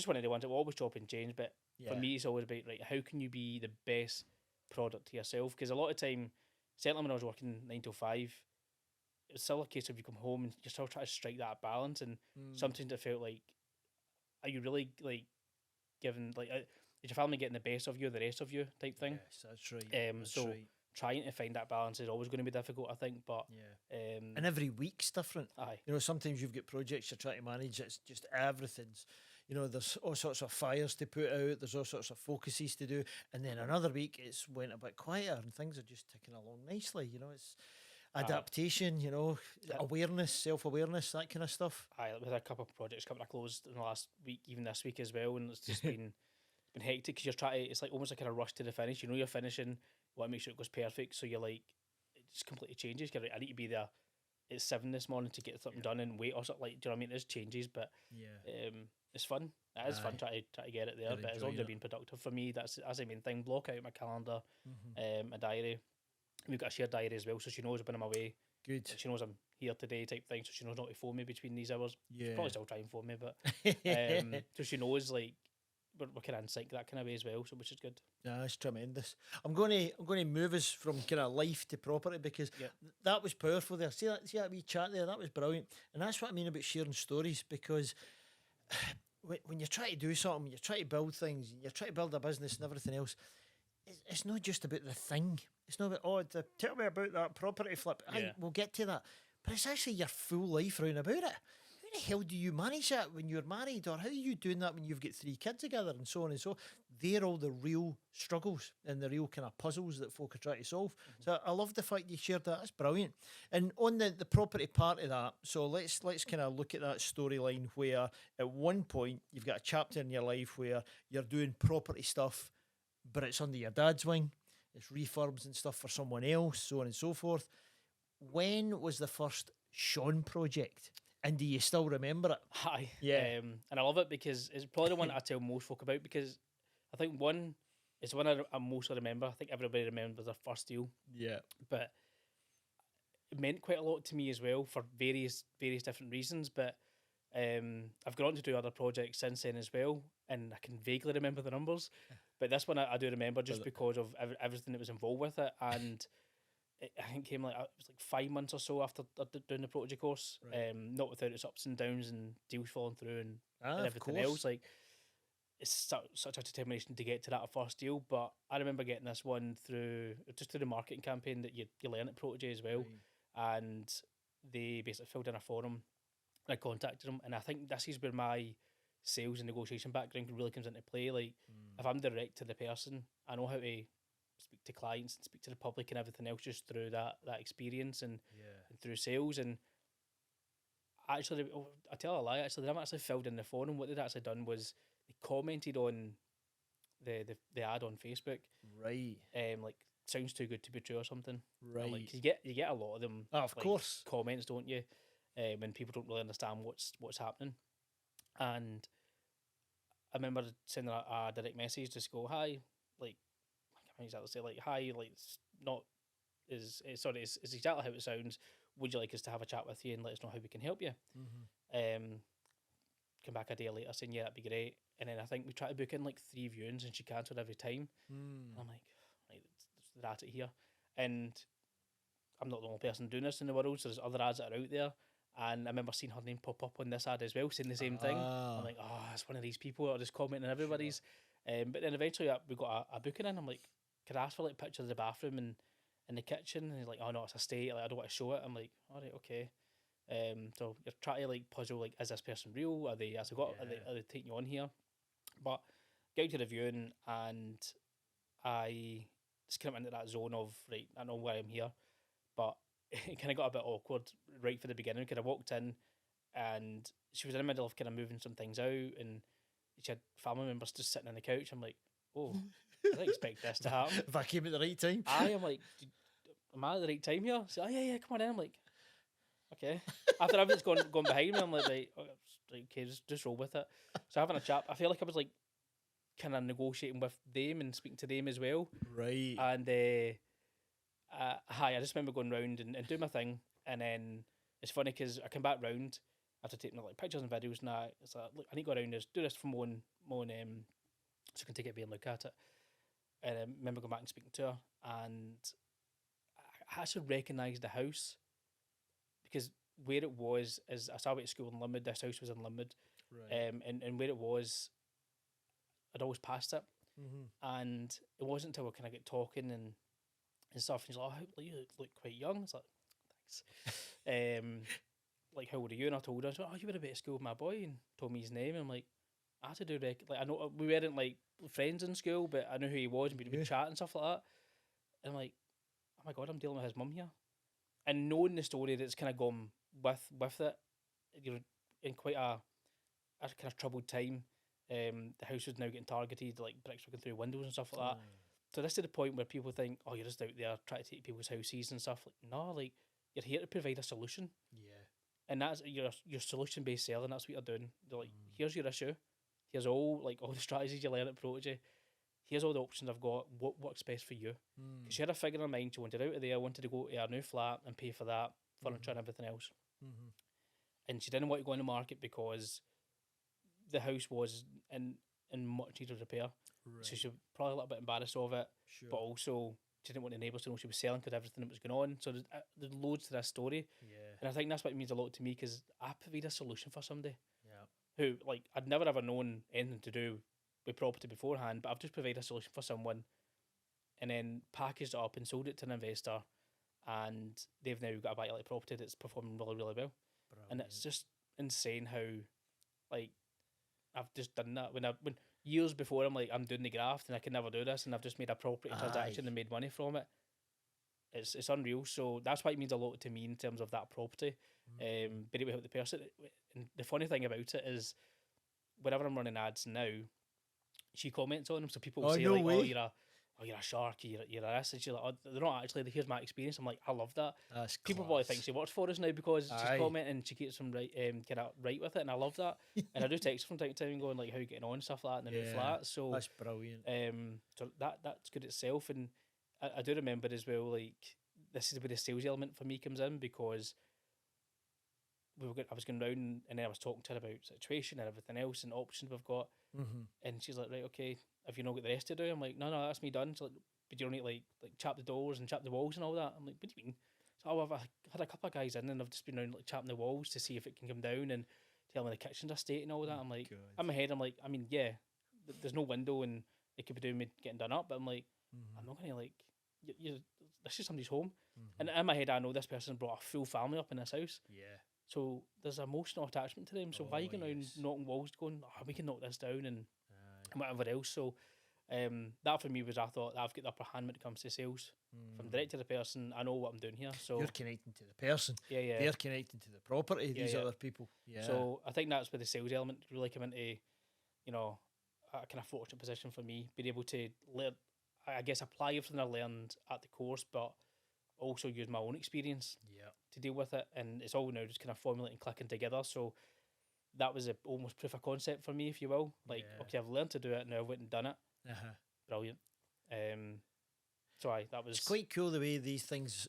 Speaker 2: one of the ones that will always chop and change. But for me, it's always about, right, how can you be the best product to yourself? Because a lot of time, certainly when I was working 9 to 5. It's still a case of you come home and you're still trying to strike that balance, and sometimes I felt like, are you really like giving, like, is your family getting the best of you, the rest of you type thing?
Speaker 1: Yes, that's right.
Speaker 2: So trying to find that balance is always going to be difficult, I think. But
Speaker 1: and every week's different.
Speaker 2: Aye,
Speaker 1: you know, sometimes you've got projects you're trying to manage. It's just everything's. You know, there's all sorts of fires to put out. There's all sorts of focuses to do, and then another week it's went a bit quieter and things are just ticking along nicely. You know, it's adaptation, you know, awareness, self-awareness, that kind of stuff.
Speaker 2: We had a couple of projects coming to close in the last week, even this week as well, and it's just been hectic because you're trying to, it's like almost like a rush to the finish. You know, you're finishing, you want to make sure it goes perfect, so you're like, it just completely changes. You're like, I need to be there at 7 this morning to get something done and wait or something, like, do you know what I mean? There's changes, but it's fun. It is fun trying to get it there, but as long as it's been productive for me, that's the main thing. Block out my calendar, a diary. We've got a shared diary as well, so she knows when I'm away.
Speaker 1: Good.
Speaker 2: She knows I'm here today, type thing, so she knows not to phone me between these hours.
Speaker 1: Yeah.
Speaker 2: She'll probably still try and phone me, but so she knows, like, we're kind of in sync that kind of way as well, so which is good.
Speaker 1: Yeah, that's tremendous. I'm going to move us from kind of life to property, because that was powerful there. See that wee chat there, that was brilliant, and that's what I mean about sharing stories, because when you try to do something, you try to build things, you try to build a business and everything else, it's not just about the thing. It's not about, tell me about that property flip. We'll get to that. But it's actually your full life round about it. How the hell do you manage that when you're married? Or how are you doing that when you've got 3 kids together and so on and so on? They're all the real struggles and the real kind of puzzles that folk are trying to solve. So I love the fact you shared that. That's brilliant. And on the property part of that, so let's kind of look at that storyline where at one point you've got a chapter in your life where you're doing property stuff, but it's under your dad's wing. It's refurbs and stuff for someone else, so on and so forth. When was the first Sean project? And do you still remember it?
Speaker 2: Aye.
Speaker 1: Yeah.
Speaker 2: And I love it because it's probably the one I tell most folk about, because I think it's the one I mostly remember. I think everybody remembers their first deal.
Speaker 1: Yeah.
Speaker 2: But it meant quite a lot to me as well for various different reasons. But I've gone on to do other projects since then as well, and I can vaguely remember the numbers. But this one I do remember just because of everything that was involved with it. And I think it came it was like 5 months or so after doing the protege course, not without its ups and downs and deals falling through and everything else. Like, it's such a determination to get to that first deal. But I remember getting this one through the marketing campaign that you learn at protege as well. And they basically filled in a forum. I contacted them, and I think this is where my sales and negotiation background really comes into play. Like, if I'm direct to the person, I know how to speak to clients and speak to the public and everything else just through that experience and through sales. And actually, I tell a lie, actually, they haven't actually filled in the forum. What they'd actually done was they commented on the ad on Facebook.
Speaker 1: Right.
Speaker 2: Like, sounds too good to be true or something.
Speaker 1: Right.
Speaker 2: Like, you get a lot of them.
Speaker 1: Oh, of course.
Speaker 2: Comments, don't you? When people don't really understand what's happening. And I remember sending a direct message, just go, hi, like, I can't exactly say, like, hi, like, it's not is sorry, it's exactly how it sounds. Would you like us to have a chat with you and let us know how we can help you? Come back a day later saying, yeah, that'd be great. And then I think we tried to book in like 3 viewings and she cancelled every time. I'm like, they're at it here. And I'm not the only person doing this in the world, so there's other ads that are out there. And I remember seeing her name pop up on this ad as well, saying the same thing. I'm like, oh, it's one of these people that are just commenting on everybody's. But then eventually we got a booking in. I'm like, could I ask for like pictures of the bathroom? And in the kitchen, and he's like, "Oh no, it's a state. Like I don't want to show it." I'm like, "All right, okay." So you're trying to like puzzle like, is this person real? Are they? Has they got? Are they taking you on here? But get to the viewing, and I just kind of into that zone of right. I know why I'm here, but it kind of got a bit awkward right from the beginning. Kind of walked in, and she was in the middle of kind of moving some things out, and she had family members just sitting on the couch. I'm like, oh, I didn't expect this to happen.
Speaker 1: If I came at the right time.
Speaker 2: I am like, am I at the right time here? So, oh, yeah, come on in. I'm like, okay. After everything's gone behind me, I'm like, right, okay, just roll with it. So having a chat, I feel like I was like kind of negotiating with them and speaking to them as well.
Speaker 1: Right.
Speaker 2: And I just remember going round and doing my thing, and then it's funny because I come back round after taking like pictures and videos, and it's like, look, I need to go around this, do this for my own so I can take it away and look at it. And I remember going back and speaking to her, and I actually recognised the house because where it was is I started at school in Limwood. This house was in Limwood,
Speaker 1: Right.
Speaker 2: and where it was, I'd always passed it,
Speaker 1: Mm-hmm.
Speaker 2: and it wasn't until we kind of get talking and stuff. And she's like, "Oh, you look quite young." It's like, thanks. Like, how old are you? And I told her, "Oh, you were about to school with my boy," and told me his name. And I'm like, I had to do like I know we weren't like friends in school, but I knew who he was, and we'd chat and stuff like that. And I'm like, oh my god, I'm dealing with his mum here, and knowing the story that's kind of gone with it, you're in quite a kind of troubled time. The house was now getting targeted, like bricks were going through windows and stuff like that. So this to the point where people think, oh, you're just out there trying to take people's houses and stuff. Like, no, like you're here to provide a solution.
Speaker 1: Yeah.
Speaker 2: And that's your solution based selling. That's what you're doing. They're like, here's your issue. Here's all the strategies you learn at Protege. Here's all the options I've got. What works best for you? Because she had a figure in mind. She wanted out of there. Wanted to go to her new flat and pay for that furniture and everything else. And she didn't want to go on the market because the house was in much need of repair.
Speaker 1: Right.
Speaker 2: So she was probably a little bit embarrassed of it,
Speaker 1: Sure.
Speaker 2: but also she didn't want the neighbours to know she was selling because everything that was going on. So there's loads to this story, and I think that's what it means a lot to me because I provide a solution for somebody who, like, I'd never ever known anything to do with property beforehand, but I've just provided a solution for someone, and then packaged it up and sold it to an investor, and they've now got a buy-to-let property that's performing really, really well.
Speaker 1: Brilliant.
Speaker 2: And it's just insane how, like, I've just done that when years before I'm like, I'm doing the graft and I can never do this, and I've just made a property transaction and made money from it. It's unreal. So that's why it means a lot to me in terms of that property. Being able to help the person. And the funny thing about it is, whenever I'm running ads now, she comments on them. So people will say,
Speaker 1: no
Speaker 2: like,
Speaker 1: way.
Speaker 2: oh, you're a shark, you're a this, and she's like, oh, they're not actually, here's my experience. I'm like, I love that.
Speaker 1: That's
Speaker 2: People
Speaker 1: class.
Speaker 2: probably think she works for us now because she's
Speaker 1: Aye.
Speaker 2: commenting and she keeps them right, kind of right with it, and I love that. And I do text her from time to time going like, how you getting on, stuff like that in the new flat. So
Speaker 1: That's brilliant.
Speaker 2: so that's good itself. And I do remember as well, like, this is where the sales element for me comes in, because I was going round and then I was talking to her about situation and everything else and options we've got. And she's like, right, okay, have you not got the rest to do? I'm like, no, that's me done. She's like, but you don't need like chap the doors and chap the walls and all that. I'm like, what do you mean? So I've had a couple of guys in and I've just been around like chapping the walls to see if it can come down and tell me the kitchen's a state and all that. I'm like, in my head, I'm like, I mean, yeah, there's no window and it could be doing me getting done up, but I'm like, I'm not gonna like, this is somebody's home. And in my head, I know this person brought a full family up in this house.
Speaker 1: Yeah.
Speaker 2: So there's emotional attachment to them. So why are you going around knocking walls, going, oh, we can knock this down and whatever else. So that for me was, I thought, I've got the upper hand when it comes to sales. If I'm direct to the person, I know what I'm doing here. So
Speaker 1: you're connecting to the person.
Speaker 2: Yeah.
Speaker 1: They're connecting to the property. These other people. Yeah.
Speaker 2: So I think that's where the sales element really come into, you know, a kind of fortunate position for me, being able to learn, I guess, apply everything I learned at the course, but also use my own experience to deal with it. And it's all now just kind of formulating, clicking together. So that was almost proof of concept for me, if you will. Like, okay, I've learned to do it, now I've went and done it. Brilliant. So that was...
Speaker 1: It's quite cool the way these things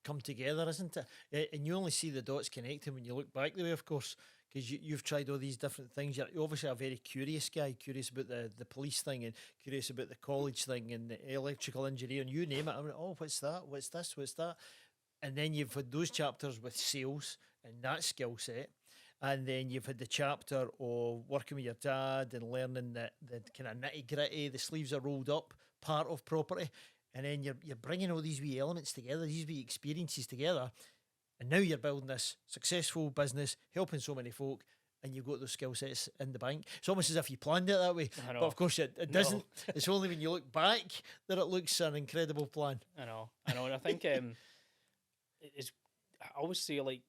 Speaker 1: come together, isn't it? And you only see the dots connecting when you look back the way, of course, because you've tried all these different things. You're obviously a very curious guy, curious about the police thing and curious about the college thing and the electrical engineering, you name it. I mean, oh, what's that? What's this? What's that? And then you've had those chapters with sales and that skill set. And then you've had the chapter of working with your dad and learning the kind of nitty gritty, the sleeves are rolled up part of property. and then you're bringing all these wee elements together, these wee experiences together, and now you're building this successful business, helping so many folk, and you've got those skill sets in the bank. It's almost as if you planned it that way,
Speaker 2: I know.
Speaker 1: but of course it doesn't. It's only when you look back that it looks an incredible plan.
Speaker 2: I know, and I think it's. I always say, like,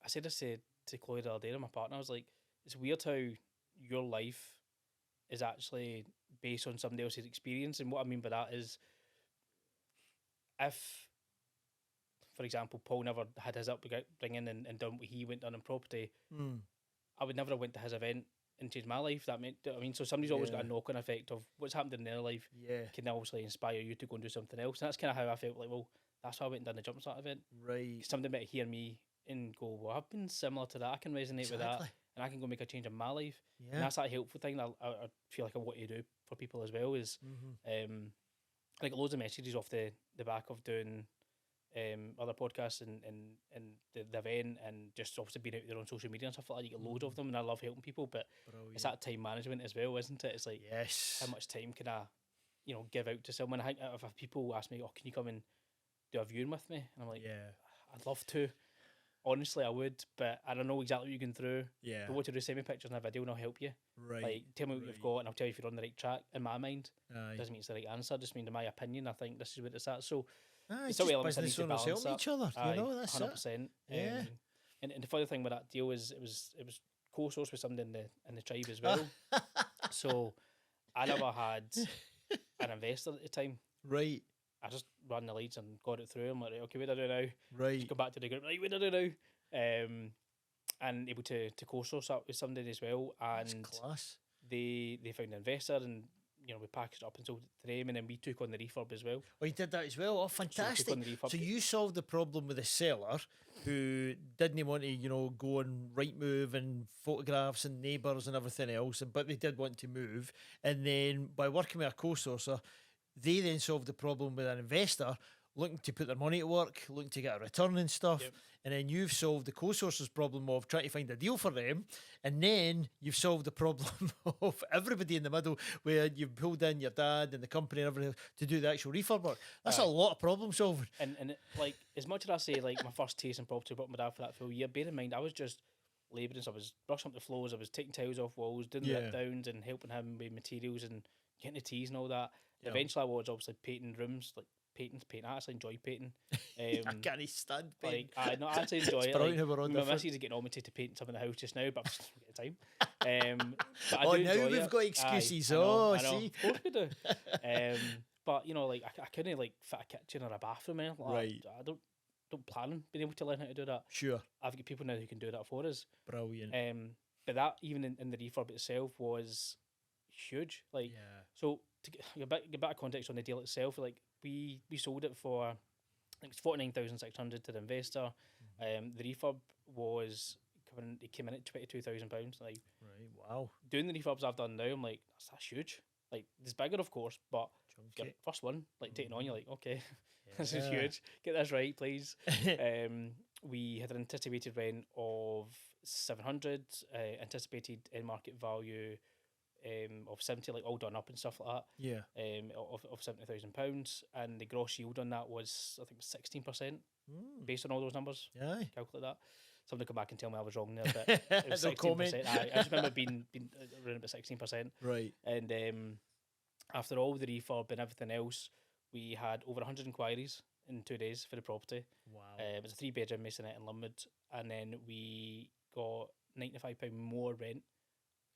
Speaker 2: I said this to Chloe the other day, my partner. I was like, it's weird how your life is actually based on somebody else's experience, and what I mean by that is, if, for example, Paul never had his upbringing and done what he went done in property, I would never have went to his event and changed my life. That meant, I mean, so somebody's always got a knock-on effect of what's happened in their life. Can obviously inspire you to go and do something else. And that's kind of how I felt. Like, well, that's why I went and done the jump start event.
Speaker 1: Right.
Speaker 2: Somebody might hear me and go, well, I've been similar to that. I can resonate with that, and I can go make a change in my life. And that's that helpful thing that I feel like I want to do for people as well. Is like loads of messages off the back of doing other podcasts and the event, and just obviously being out there on social media and stuff like that. You get loads of them, and I love helping people, but it's that time management as well, isn't it? It's like, how much time can I, give out to someone? I think if people ask me, oh, can you come and do a viewing with me? And I'm like, I'd love to. Honestly, I would, but I don't know exactly what you're going through. But what to do, send me pictures and a video and I'll help you. Like, tell me what you've got and I'll tell you if you're on the right track. In my mind, doesn't mean it's the right answer, just mean in my opinion, I think this is where it's at. So,
Speaker 1: it's just business owners helping each other, that's
Speaker 2: 100%.
Speaker 1: it.
Speaker 2: And the funny thing with that deal is it was co-sourced with somebody in the tribe as well. So, I never had an investor at the time.
Speaker 1: Right.
Speaker 2: I just ran the leads and got it through. I'm like, okay, what do I do now?
Speaker 1: Right.
Speaker 2: Just go back to the group. Right, what do I do now? And able to co-source that with somebody as well. And
Speaker 1: that's class.
Speaker 2: They found an investor, and we packaged it up and sold it to them, and then we took on the refurb as well.
Speaker 1: Oh, you did that as well? Oh, fantastic. So you
Speaker 2: So
Speaker 1: solved the problem with the seller who didn't want to, go on Rightmove and photographs and neighbours and everything else, but they did want to move. And then by working with a co-sourcer, they then solved the problem with an investor looking to put their money to work, looking to get a return and stuff.
Speaker 2: Yep.
Speaker 1: And then you've solved the co-sourcer's problem of trying to find a deal for them. And then you've solved the problem of everybody in the middle, where you've pulled in your dad and the company and everything to do the actual refurb work. That's a lot of problem solving.
Speaker 2: And like, as much as I say, like, my first taste in property, brought my dad for that full year, bear in mind, I was just labouring. So I was brushing up the floors, I was taking tiles off walls, doing lip downs and helping him with materials and getting the teas and all that. Yeah. Eventually I was obviously painting rooms, like painting. I actually enjoy painting.
Speaker 1: I can't stand painting.
Speaker 2: Like, I actually enjoy it. Like, my missus is getting on me to paint something in the house just now, but I just don't get the time. But I do
Speaker 1: now
Speaker 2: enjoy
Speaker 1: we've
Speaker 2: it.
Speaker 1: got excuses.
Speaker 2: I know.
Speaker 1: See?
Speaker 2: Of course we do. But like, I couldn't like fit a kitchen or a bathroom in. Like,
Speaker 1: right.
Speaker 2: I don't plan on being able to learn how to do that.
Speaker 1: Sure.
Speaker 2: I've got people now who can do that for us.
Speaker 1: Brilliant.
Speaker 2: But that, even in the refurb itself, was huge. Like, so to get a bit of context on the deal itself, like, we sold it for, I think it's 49,600 to the investor. The refurb was it came in at £22,000. Like,
Speaker 1: right, wow.
Speaker 2: Doing the refurbs I've done now, I'm like, that's huge. Like, it's bigger, of course, but your first one, like, taking on, you're like, okay, this is huge. Get this right, please. We had an anticipated rent of 700, anticipated in market value of 70, like, all done up and stuff like that.
Speaker 1: Yeah.
Speaker 2: Of £70,000, and the gross yield on that was, I think, 16%. Based on all those numbers.
Speaker 1: Yeah.
Speaker 2: Calculate that. Somebody come back and tell me I was wrong there, but it was 16%. I just remember being around about 16%.
Speaker 1: Right.
Speaker 2: And after all the refurb and everything else, we had over 100 inquiries in 2 days for the property.
Speaker 1: Wow.
Speaker 2: It was a 3-bedroom masonette in Linwood, and then we got £95 more rent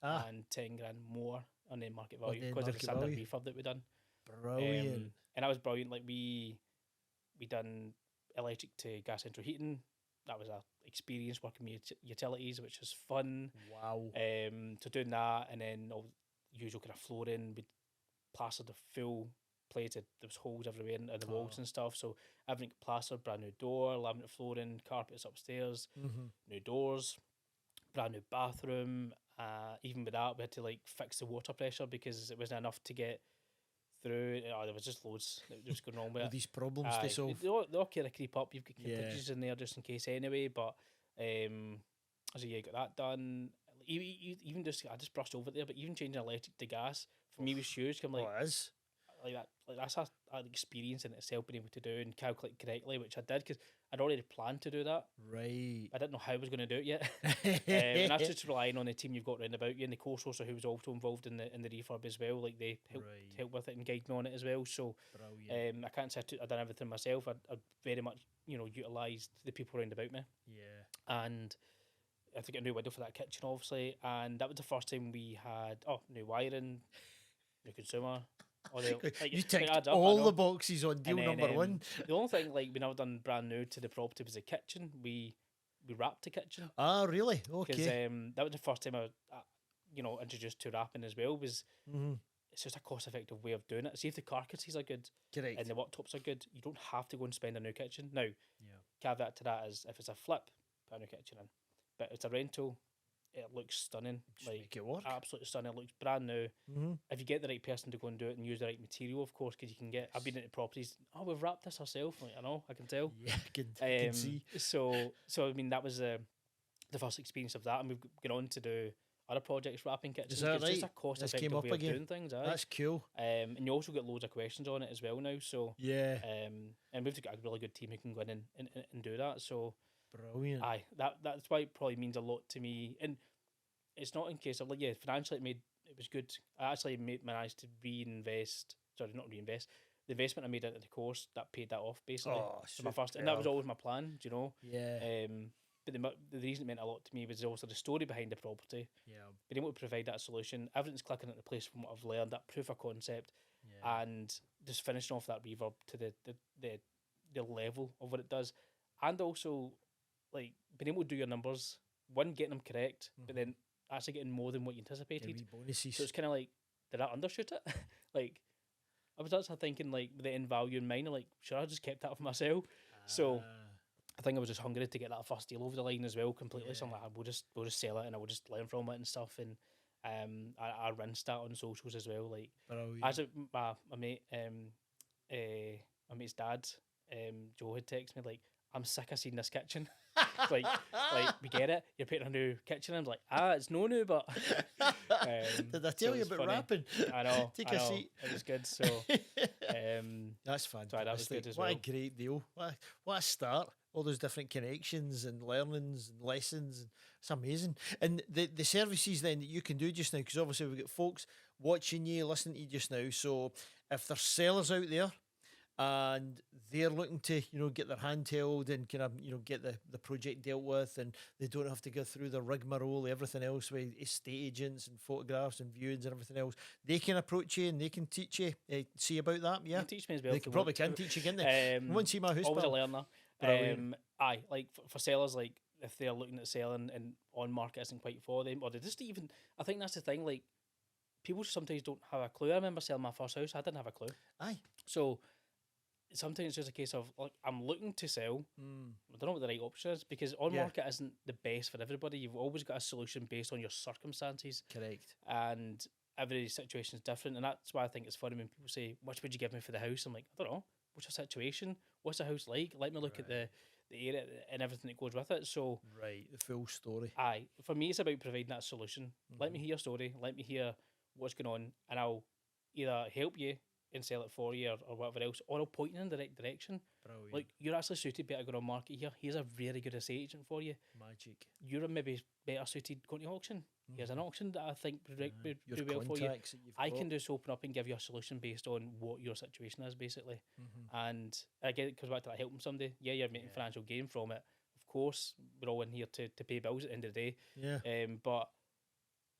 Speaker 2: and 10 grand more on the market value because of the standard refurb that we done.
Speaker 1: Brilliant.
Speaker 2: And that was brilliant. Like, we done electric to gas central heating. That was a experience working with utilities, which was fun.
Speaker 1: Wow.
Speaker 2: So doing that, and then all usual kind of flooring, we plastered the full place. There was holes everywhere in the walls and stuff. So everything plastered, brand new door, laminate flooring, carpets upstairs, new doors, brand new bathroom. Even with that, we had to like fix the water pressure because it wasn't enough to get through. There was just loads that was going on with it.
Speaker 1: These problems to solve.
Speaker 2: They all kind of creep up. You've got contingencies in there just in case anyway. But so yeah, got that done. Even just I just brushed over it there, but even changing electric to gas for me was huge. I'm like,
Speaker 1: it is.
Speaker 2: that's an experience in itself, being able to do and calculate correctly, which I did because I'd already planned to do that.
Speaker 1: Right.
Speaker 2: I didn't know how I was going to do it yet, and that's just relying on the team you've got round about you and the course also who was also involved in the refurb as well. Like they help with it and guide me on it as well. So I can't say I done everything myself. I very much utilised the people round about me.
Speaker 1: Yeah.
Speaker 2: And I think a new window for that kitchen, obviously, and that was the first time we had new wiring, new consumer.
Speaker 1: You ticked all the boxes on deal number one.
Speaker 2: The only thing we never done brand new to the property was the kitchen. We wrapped the kitchen.
Speaker 1: Ah, really? Okay.
Speaker 2: Because that was the first time I introduced to wrapping as well. Was it's just a cost-effective way of doing it. See if the carcasses are good,
Speaker 1: correct,
Speaker 2: and the worktops are good. You don't have to go and spend a new kitchen. Now, caveat to that is if it's a flip, put a new kitchen in. But it's a rental. It looks stunning.
Speaker 1: Just make it work.
Speaker 2: Absolutely stunning. It looks brand new. If you get the right person to go and do it and use the right material, of course, because you can get. I've been into properties. Oh, we've wrapped this ourselves. I know. I can tell.
Speaker 1: Yeah, I can see.
Speaker 2: So I mean, that was the first experience of that, and we've gone on to do other projects wrapping kitchens.
Speaker 1: Is that
Speaker 2: it's
Speaker 1: right?
Speaker 2: just a cost-effective way of doing things.
Speaker 1: That's cool.
Speaker 2: And you also get loads of questions on it as well now. So
Speaker 1: yeah.
Speaker 2: And we've got a really good team who can go in and do that. So.
Speaker 1: Brilliant.
Speaker 2: Aye, that's why it probably means a lot to me, and it's not in case of financially it was good. I actually managed to reinvest. Sorry, not reinvest. The investment I made into the course that paid that off basically.
Speaker 1: Oh,
Speaker 2: so my first, and that was always my plan. Do you know?
Speaker 1: Yeah.
Speaker 2: But the reason it meant a lot to me was also the story behind the property.
Speaker 1: Yeah.
Speaker 2: Being able to provide that solution, everything's clicking into place from what I've learned. That proof of concept, and just finishing off that reverb to the level of what it does, and also. Being able to do your numbers, one, getting them correct, but then actually getting more than what you anticipated.
Speaker 1: Bonuses.
Speaker 2: So it's kind of did I undershoot it? I was actually thinking with the end value in mind, sure, I just kept that for myself. So I think I was just hungry to get that first deal over the line as well completely. So I'm like, we'll just sell it and I will just learn from it and stuff. And I rinsed that on socials as well. As my mate, my mate's dad, Joe had texted me I'm sick of seeing this kitchen. we get it. You're putting a new kitchen. I'm like, it's no new, but
Speaker 1: did I tell you about wrapping?
Speaker 2: I know.
Speaker 1: Take a seat.
Speaker 2: It was good. So
Speaker 1: that's fantastic.
Speaker 2: That was good as
Speaker 1: what
Speaker 2: well.
Speaker 1: A great deal. What a start. All those different connections and learnings and lessons. It's amazing. And the services then that you can do just now, because obviously we've got folks watching you, listening to you just now. So if there's sellers out there and they're looking to, get their hand held and kind of, get the project dealt with, and they don't have to go through the rigmarole, everything else with estate agents and photographs and viewings and everything else, they can approach you and they can teach you, see about that. Yeah,
Speaker 2: you can teach me as well.
Speaker 1: They probably can teach you, can't they? Come and see my house.
Speaker 2: Always a learner. Aye, for sellers, if they're looking at selling and on market isn't quite for them, or they just even, I think that's the thing, people sometimes don't have a clue. I remember selling my first house, I didn't have a clue.
Speaker 1: Aye.
Speaker 2: So sometimes it's just a case of I'm looking to sell. I don't know what the right option is, because on market isn't the best for everybody. You've always got a solution based on your circumstances.
Speaker 1: Correct.
Speaker 2: And every situation is different, and that's why I think it's funny when people say, "What would you give me for the house?" I'm like, I don't know. What's your situation? What's the house like? Let me look at the area and everything that goes with it. So
Speaker 1: the full story.
Speaker 2: Aye, for me, it's about providing that solution. Let me hear your story. Let me hear what's going on, and I'll either help you and sell it for you or whatever else, or I'll point you in the right direction.
Speaker 1: Brilliant.
Speaker 2: You're actually suited better going on market here. Here's a very good estate agent for you.
Speaker 1: Magic.
Speaker 2: You're maybe better suited going to auction. Here's an auction that I think would do well for you. I can just open up and give you a solution based on what your situation is, basically. And again, it comes back to that helping somebody. Yeah, you're making financial gain from it. Of course, we're all in here to pay bills at the end of the day.
Speaker 1: Yeah.
Speaker 2: But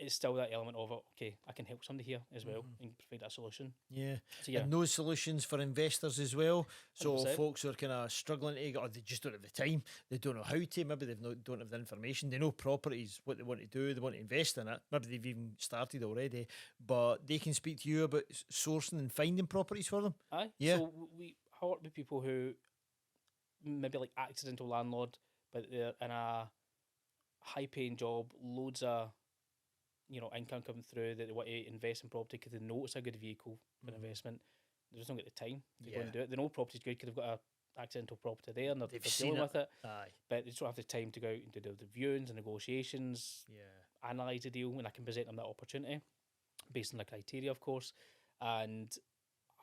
Speaker 2: it's still that element of, okay, I can help somebody here as well and provide that solution.
Speaker 1: Yeah.
Speaker 2: So, yeah.
Speaker 1: And those solutions for investors as well. So
Speaker 2: 100%.
Speaker 1: folks who are kind of struggling to, or they just don't have the time, they don't know how to, maybe they don't have the information, they know properties, what they want to do, they want to invest in it, maybe they've even started already, but they can speak to you about sourcing and finding properties for them.
Speaker 2: Aye.
Speaker 1: Yeah.
Speaker 2: So we work with people who maybe accidental landlord, but they're in a high paying job, loads of income coming through, that they want to invest in property because they know it's a good vehicle for investment. They just don't get the time to go and do it. They know property's good because they've got a accidental property there and they're dealing with it.
Speaker 1: Aye.
Speaker 2: But they just don't have the time to go out and do the viewings and negotiations, analyse the deal, and I can present them that opportunity based on the criteria, of course. And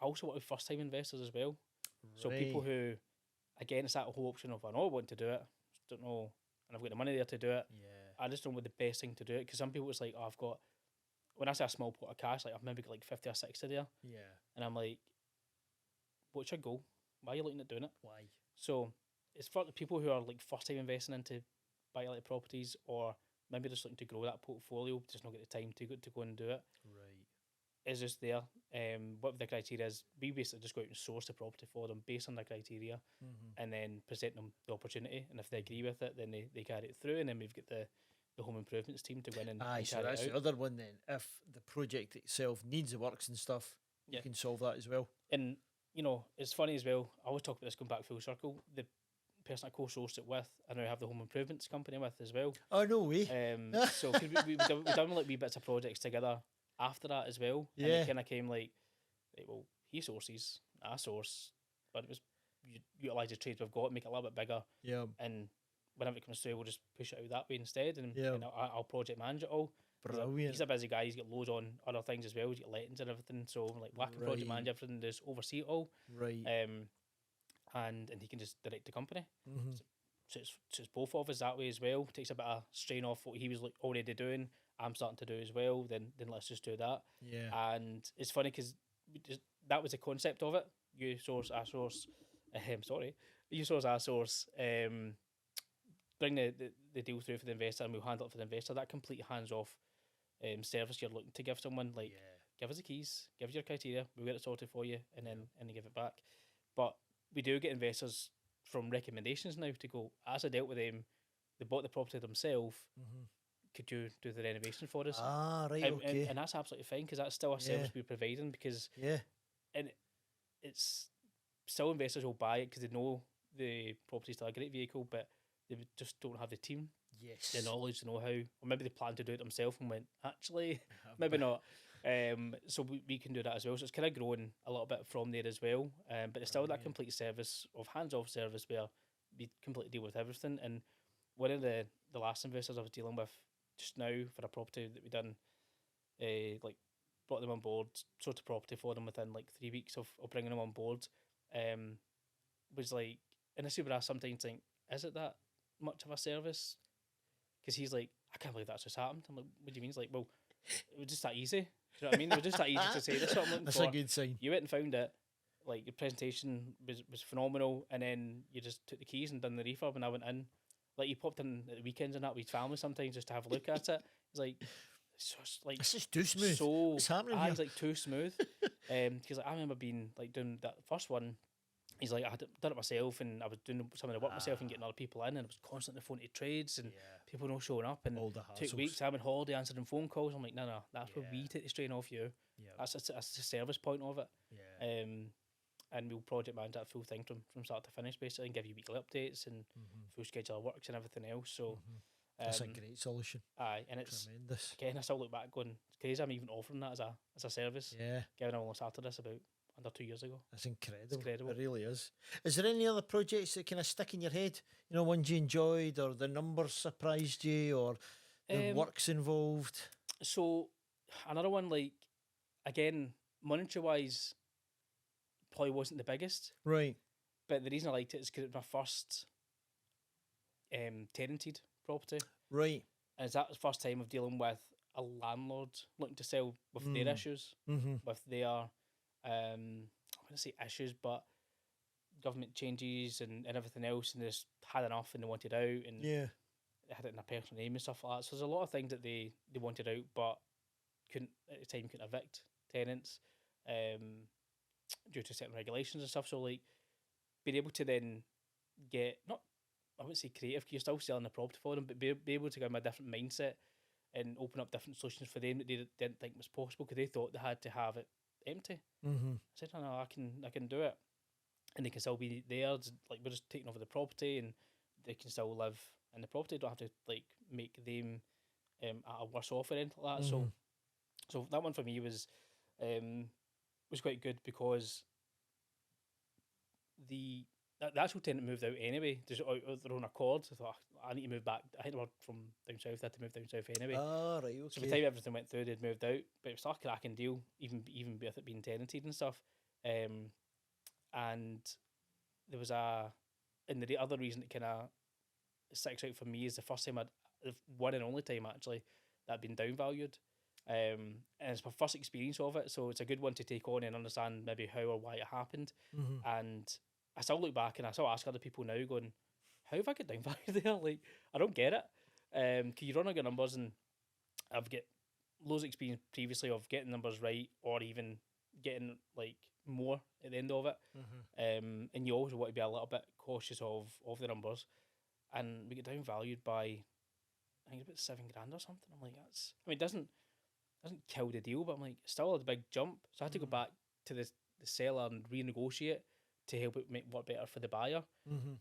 Speaker 2: I also work with first time investors as well. So people who, again, it's that whole option of I know I want to do it, just don't know, and I've got the money there to do it.
Speaker 1: Yeah.
Speaker 2: I just don't know what the best thing to do it, because some people it's like, oh, I've got, when I say a small pot of cash, like I've maybe got like 50 or 60 there,
Speaker 1: Yeah.
Speaker 2: and I'm like, what's your goal? Why are you looking at doing it?
Speaker 1: Why?
Speaker 2: So it's for the people who are like first time investing into buy like properties, or maybe just looking to grow that portfolio, just not get the time to go and do it.
Speaker 1: Right.
Speaker 2: Is just there. What the criteria is, we basically just go out and source the property for them based on the criteria, and then present them the opportunity. And if they agree with it, then they carry it through, and then we've got the home improvements team to go in and,
Speaker 1: Aye,
Speaker 2: and
Speaker 1: so
Speaker 2: carry
Speaker 1: that's
Speaker 2: it out.
Speaker 1: the other one then. If the project itself needs the works and stuff, you
Speaker 2: Yeah.
Speaker 1: can solve that as well.
Speaker 2: And you know, it's funny as well. I always talk about this going back full circle. The person I co-sourced it with, I now have the home improvements company with as well.
Speaker 1: Oh, no way.
Speaker 2: So 'cause we done like wee bits of projects together after that as well. And
Speaker 1: Yeah.
Speaker 2: it kind of came like, right, well, he sources, I source, but it was utilise the trades we've got, make it a little bit bigger,
Speaker 1: Yeah.
Speaker 2: and whenever it comes through, we'll just push it out that way instead, and,
Speaker 1: Yeah.
Speaker 2: and I'll project manage it all.
Speaker 1: Brilliant.
Speaker 2: He's a busy guy. He's got loads on other things as well. He's got lettings and everything. So like, I can project
Speaker 1: Right.
Speaker 2: manage everything, just oversee it all.
Speaker 1: Right.
Speaker 2: And he can just direct the company.
Speaker 1: Mm-hmm.
Speaker 2: So it's both of us that way as well. Takes a bit of strain off what he was like already doing. I'm starting to do as well. Then let's just do that.
Speaker 1: Yeah.
Speaker 2: And it's funny because that was the concept of it. You source, I source. Sorry, you source, I source. Bring the deal through for the investor, and we'll handle it for the investor. That complete hands off service you're looking to give someone, like, give us the keys, give us your criteria, we'll get it sorted for you, and then give it back. But we do get investors from recommendations now to go, as I dealt with them, they bought the property themselves. Could you do the renovation for us?
Speaker 1: Ah, right, okay.
Speaker 2: And that's absolutely fine, because that's still a service we're providing. Because and it's still, investors will buy it because they know the property's still a great vehicle, but they just don't have the team, the knowledge, the know-how, or maybe they plan to do it themselves and went, actually, maybe not. So we can do that as well. So it's kind of growing a little bit from there as well. But it's still that complete service of hands-off service where we completely deal with everything. And one of the last investors I was dealing with just now for a property that we done, like, brought them on board, sold the property for them within like 3 weeks of bringing them on board. Was like, and this is where I sometimes think, is it that much of a service? Because he's like, I can't believe that's just happened. I'm like, what do you mean? He's like, well, it was just that easy. Do you know what I mean? It was just that easy to say, that's what I'm looking
Speaker 1: That's
Speaker 2: for.
Speaker 1: a good sign.
Speaker 2: You went and found it, like, your presentation was phenomenal, and then you just took the keys and done the refurb, and I went in. Like, he popped in at the weekends and that with his family sometimes just to have a look at it. He's like, it's just like,
Speaker 1: this is too smooth.
Speaker 2: So
Speaker 1: what's happening here?
Speaker 2: He's like, too smooth. Because like, I remember being like doing that first one. He's like, I had done it myself, and I was doing some of the work myself and getting other people in, and I was constantly phoning to trades and people not showing up, and
Speaker 1: all the
Speaker 2: took
Speaker 1: hassles.
Speaker 2: weeks. I'm on holiday answering phone calls. I'm like, no, that's where we take the strain off you. That's the service point of it. And we'll project manage that full thing from start to finish, basically, and give you weekly updates and full schedule of works and everything else. So
Speaker 1: that's a great solution.
Speaker 2: Aye, and it's
Speaker 1: tremendous.
Speaker 2: Again, I still look back going, it's crazy I'm even offering that as a service. Given I only started this about under 2 years ago.
Speaker 1: That's incredible.
Speaker 2: It's incredible.
Speaker 1: It really is. Is there any other projects that kind of stick in your head? You know, ones you enjoyed, or the numbers surprised you, or the works involved?
Speaker 2: So another one, like, again, monetary wise, probably wasn't the biggest.
Speaker 1: Right.
Speaker 2: But the reason I liked it is because it was my first tenanted property.
Speaker 1: Right.
Speaker 2: And it's that first time of dealing with a landlord looking to sell with their issues, with their I'm going to say issues, but government changes and everything else, and they just had enough and they wanted out, and they had it in a personal name and stuff like that. So there's a lot of things that they wanted out, but couldn't at the time evict tenants due to certain regulations and stuff. So like being able to then get, not, I wouldn't say creative, because you're still selling the property for them, but be able to give them a different mindset and open up different solutions for them that they didn't think was possible, because they thought they had to have it empty. I said, no, I can do it, and they can still be there. Like, we're just taking over the property, and they can still live in the property. Don't have to like make them at a worse off or anything like that. So that one for me was quite good, because the actual tenant moved out anyway, just out of their own accord. I thought, I need to move back. I think they were from down south. They had to move down south anyway.
Speaker 1: Ah, right, okay.
Speaker 2: So by the time everything went through, they'd moved out. But it was still a cracking deal, even with it being tenanted and stuff. And there was and the other reason it kind of sticks out for me is the first time the one and only time actually that I'd been downvalued. And it's my first experience of it, so it's a good one to take on and understand maybe how or why it happened. And I still look back and I still ask other people now, going, "How have I got downvalued there? Like, I don't get it." Cause you run on your numbers, and I've got loads of experience previously of getting numbers right, or even getting like more at the end of it. And you always want to be a little bit cautious of the numbers. And we get downvalued by, I think it's about £7,000 or something. I'm like, it doesn't kill the deal, but I'm like, still a big jump. So I had to go back to the seller and renegotiate to help it make work better for the buyer.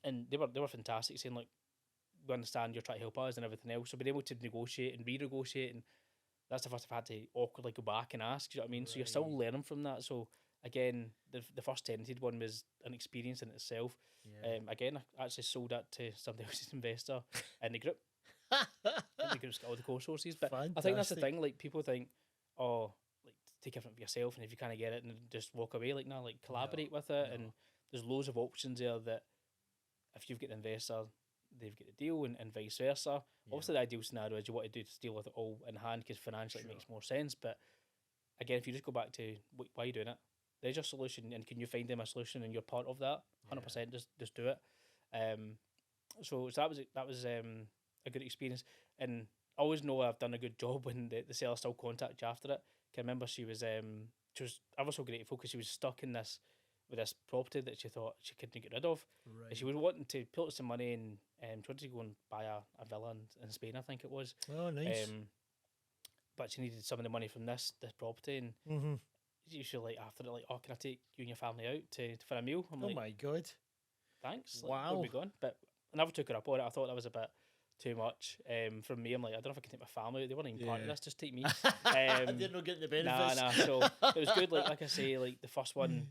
Speaker 2: And they were fantastic, saying like, we understand you're trying to help us and everything else. So being able to negotiate and renegotiate, and that's the first I've had to awkwardly go back and ask. Do you know what I mean? Right. So you're still learning from that. So again, the first tenanted one was an experience in itself. Yeah. Again, I actually sold that to somebody else's investor in the group. The group's got all the core sources, but fantastic. I think that's the thing. Like, people think, oh, like, take everything for yourself, and if you can't get it, and just walk away. Like, no, like, collaborate with it, and there's loads of options there that if you've got an investor, they've got the deal, and vice versa. Yeah. Obviously, the ideal scenario is you want to deal with it all in hand, because financially it makes more sense. But again, if you just go back to why are you doing it, there's your solution, and can you find them a solution, and you're part of that, 100%. Just do it. So that was a good experience, and I always know I've done a good job when the seller still contacts you after it. I remember she was ever so grateful, because she was stuck in this property that she thought she couldn't get rid of. Right. And she was wanting to pull out some money and she wanted to go and buy a villa in Spain, I think it was. Oh, nice. But she needed some of the money from this property, and usually like after it, like, oh, can I take you and your family out for a meal? I'm like, oh my god, thanks. Like, wow. Where are we going? But I never took her up on it. I thought that was a bit too much from me. I'm like, I don't know if I can take my family out. They weren't even part of this. Just take me. They're not getting the benefits. Nah. So it was good. Like I say, like the first one,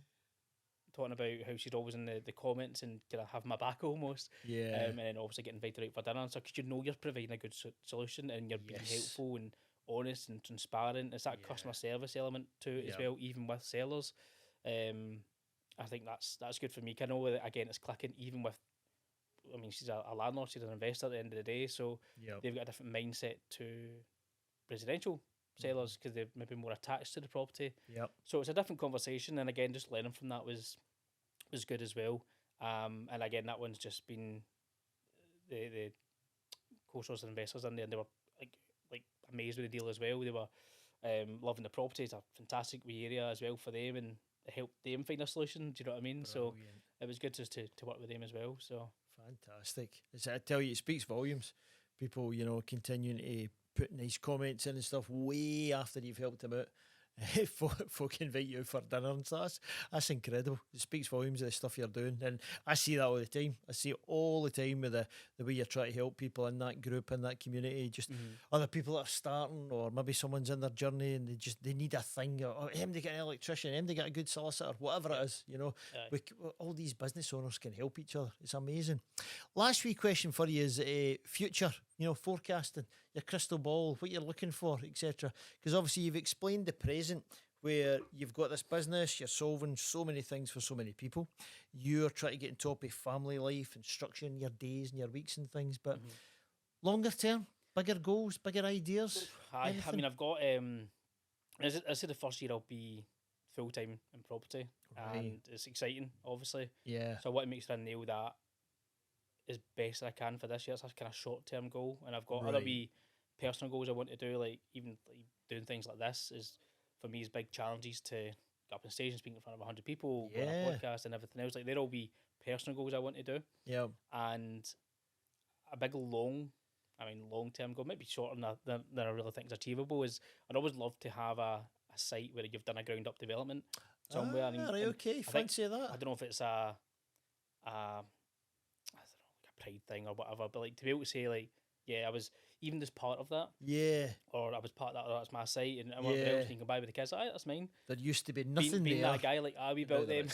Speaker 2: talking about how she'd always in the comments and kind of have my back almost. Yeah. And then obviously get invited out for dinner. So because you're providing a good solution, and you're being helpful and honest and transparent. It's that customer service element to it as well, even with sellers. I think that's good for me. I know that, again, it's clicking even with, I mean, she's a landlord, she's an investor at the end of the day, so they've got a different mindset to residential sellers, because they're maybe more attached to the property. Yep. So it's a different conversation, and again, just learning from that was good as well. And again, that one's just been the co-source investors in there, and they were like amazed with the deal as well. They were loving the property. It's a fantastic wee area as well for them, and it helped them find a solution. Do you know what I mean? Brilliant. So it was good just to work with them as well. So fantastic. I tell you, it speaks volumes. People, continuing to put nice comments in and stuff way after you've helped them out. Folk invite you for dinner, and so that's incredible. It speaks volumes of the stuff you're doing, and I see that all the time. I see it all the time with the way you're trying to help people in that group, in that community, just other people that are starting, or maybe someone's in their journey and they need a thing, or them to get an electrician, them to get a good solicitor, whatever it is. All these business owners can help each other. It's amazing. Last wee question for you is future, forecasting, your crystal ball, what you're looking for, etc. Because obviously you've explained the present, where you've got this business, you're solving so many things for so many people. You're trying to get on top of family life and structuring your days and your weeks and things. But longer term, bigger goals, bigger ideas. I mean, I've got. I said the first year I'll be full time in property, and it's exciting, obviously. Yeah. So I want to make sure I nail that as best I can for this year. It's a kind of short term goal, and I've got other wee personal goals I want to do, like even like doing things like this is for me is big challenges, to get up on stage and speak in front of 100 people, on a podcast and everything else. Like, they're all be personal goals I want to do. Yeah. And a big long term goal, maybe shorter than I really think is achievable, is I'd always love to have a site where you've done a ground up development somewhere. Okay, fancy that. I don't know if it's a pride thing or whatever, but like to be able to say, like, I was even just part of that, or I was part of that, or that's my site, and whatever else you can buy with the kids, that's mine. There used to be nothing being there. That guy, like, we built them.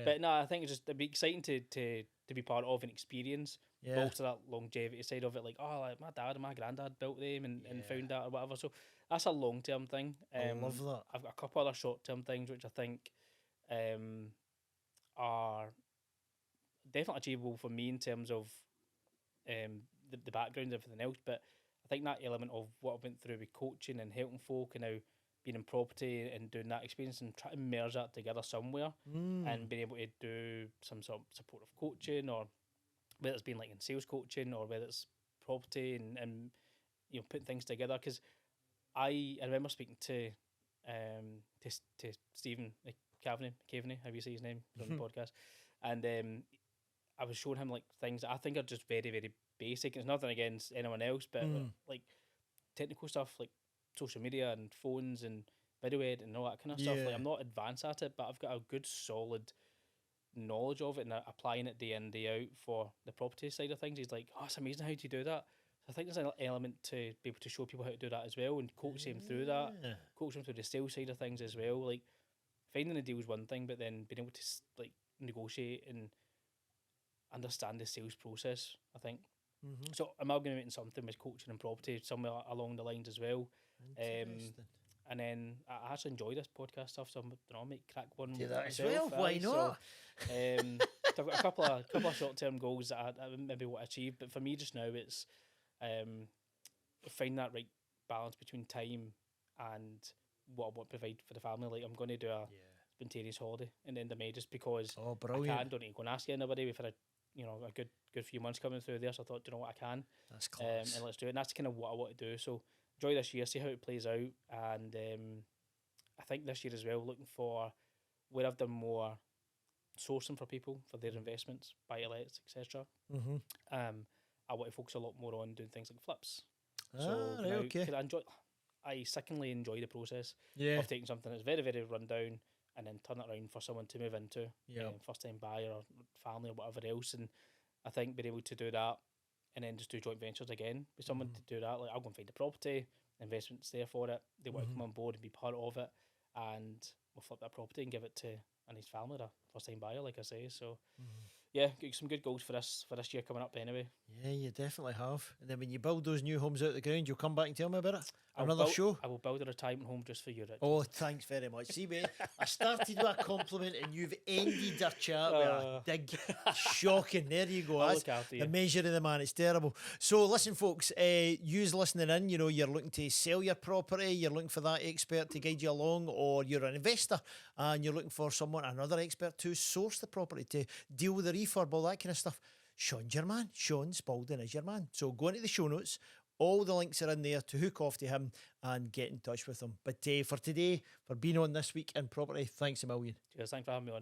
Speaker 2: But no, I think it'd be exciting to be part of an experience. But also that longevity side of it, like, like my dad and my granddad built them and found that or whatever. So that's a long term thing. I love that. I've got a couple other short term things which I think are definitely achievable for me in terms of the background and everything else. But I think that element of what I went through with coaching and helping folk and now being in property and doing that experience and trying to merge that together somewhere and being able to do some sort of supportive coaching, or whether it's been like in sales coaching or whether it's property and you know, putting things together. Because I remember speaking to Stephen Caveney, how you say his name on the podcast, and I was showing him like things that I think are just very, very basic. It's nothing against anyone else, but like technical stuff like social media and phones and video editing and all that kind of stuff. Like,
Speaker 1: Yeah.
Speaker 2: I'm not advanced at it, but I've got a good solid knowledge of it and applying it day in, day out for the property side of things. He's like, oh, it's amazing how do you do that. So I think there's an element to be able to show people how to do that as well and coach them through that,
Speaker 1: Yeah.
Speaker 2: coach them through the sales side of things as well. Like, finding the deal is one thing, but then being able to like negotiate and understand the sales process, I think. So amalgamating something with coaching and property somewhere along the lines as well.
Speaker 1: Interesting.
Speaker 2: And then I actually enjoy this podcast stuff, so I might crack one.
Speaker 1: Do that as
Speaker 2: myself,
Speaker 1: well. Why
Speaker 2: aye.
Speaker 1: not?
Speaker 2: So, so I've got a couple of short term goals that I maybe want to achieve, but for me just now it's find that right balance between time and what I want to provide for the family. Like, I'm going to do a spontaneous holiday in the end of May just because
Speaker 1: Oh,
Speaker 2: I
Speaker 1: brilliant.
Speaker 2: don't need to go and ask anybody. We've had a good few months coming through there, so I thought, do you know what, I can.
Speaker 1: That's class.
Speaker 2: And let's do it. And that's kind of what I want to do. So enjoy this year, see how it plays out, and I think this year as well, looking for where I've done more sourcing for people for their investments, buy-to-lets, etc. I want to focus a lot more on doing things like flips.
Speaker 1: Right,
Speaker 2: now,
Speaker 1: okay.
Speaker 2: 'cause I sickeningly enjoy the process
Speaker 1: Yeah.
Speaker 2: of taking something that's very, very run down and then turn it around for someone to move into,
Speaker 1: Yeah.
Speaker 2: first time buyer or family or whatever else. And I think being able to do that and then just do joint ventures again with someone to do that, like I'll go and find the property, investments there for it, they want to come on board and be part of it, and we'll flip that property and give it to a nice family, a first time buyer, like I say. So yeah, got some good goals for this year coming up anyway.
Speaker 1: Yeah, you definitely have. And then when you build those new homes out of the ground, you'll come back and tell me about it. Another show.
Speaker 2: I will build a retirement home just for you, Richard.
Speaker 1: Oh, thanks very much. See, mate, I started with a compliment and you've ended our chat with a dig. Shocking. There you go.
Speaker 2: I'll
Speaker 1: That's
Speaker 2: look after
Speaker 1: the
Speaker 2: you.
Speaker 1: measure of the man. It's terrible. So listen, folks, yous listening in, you know, you're looking to sell your property, you're looking for that expert to guide you along, or you're an investor and you're looking for another expert to source the property, to deal with the refurb, all that kind of stuff. Sean's your man. Sean Spalding is your man. So go into the show notes. All the links are in there to hook off to him and get in touch with him. But for today, for being on this week in property, thanks a million.
Speaker 2: Cheers, thanks for having me on.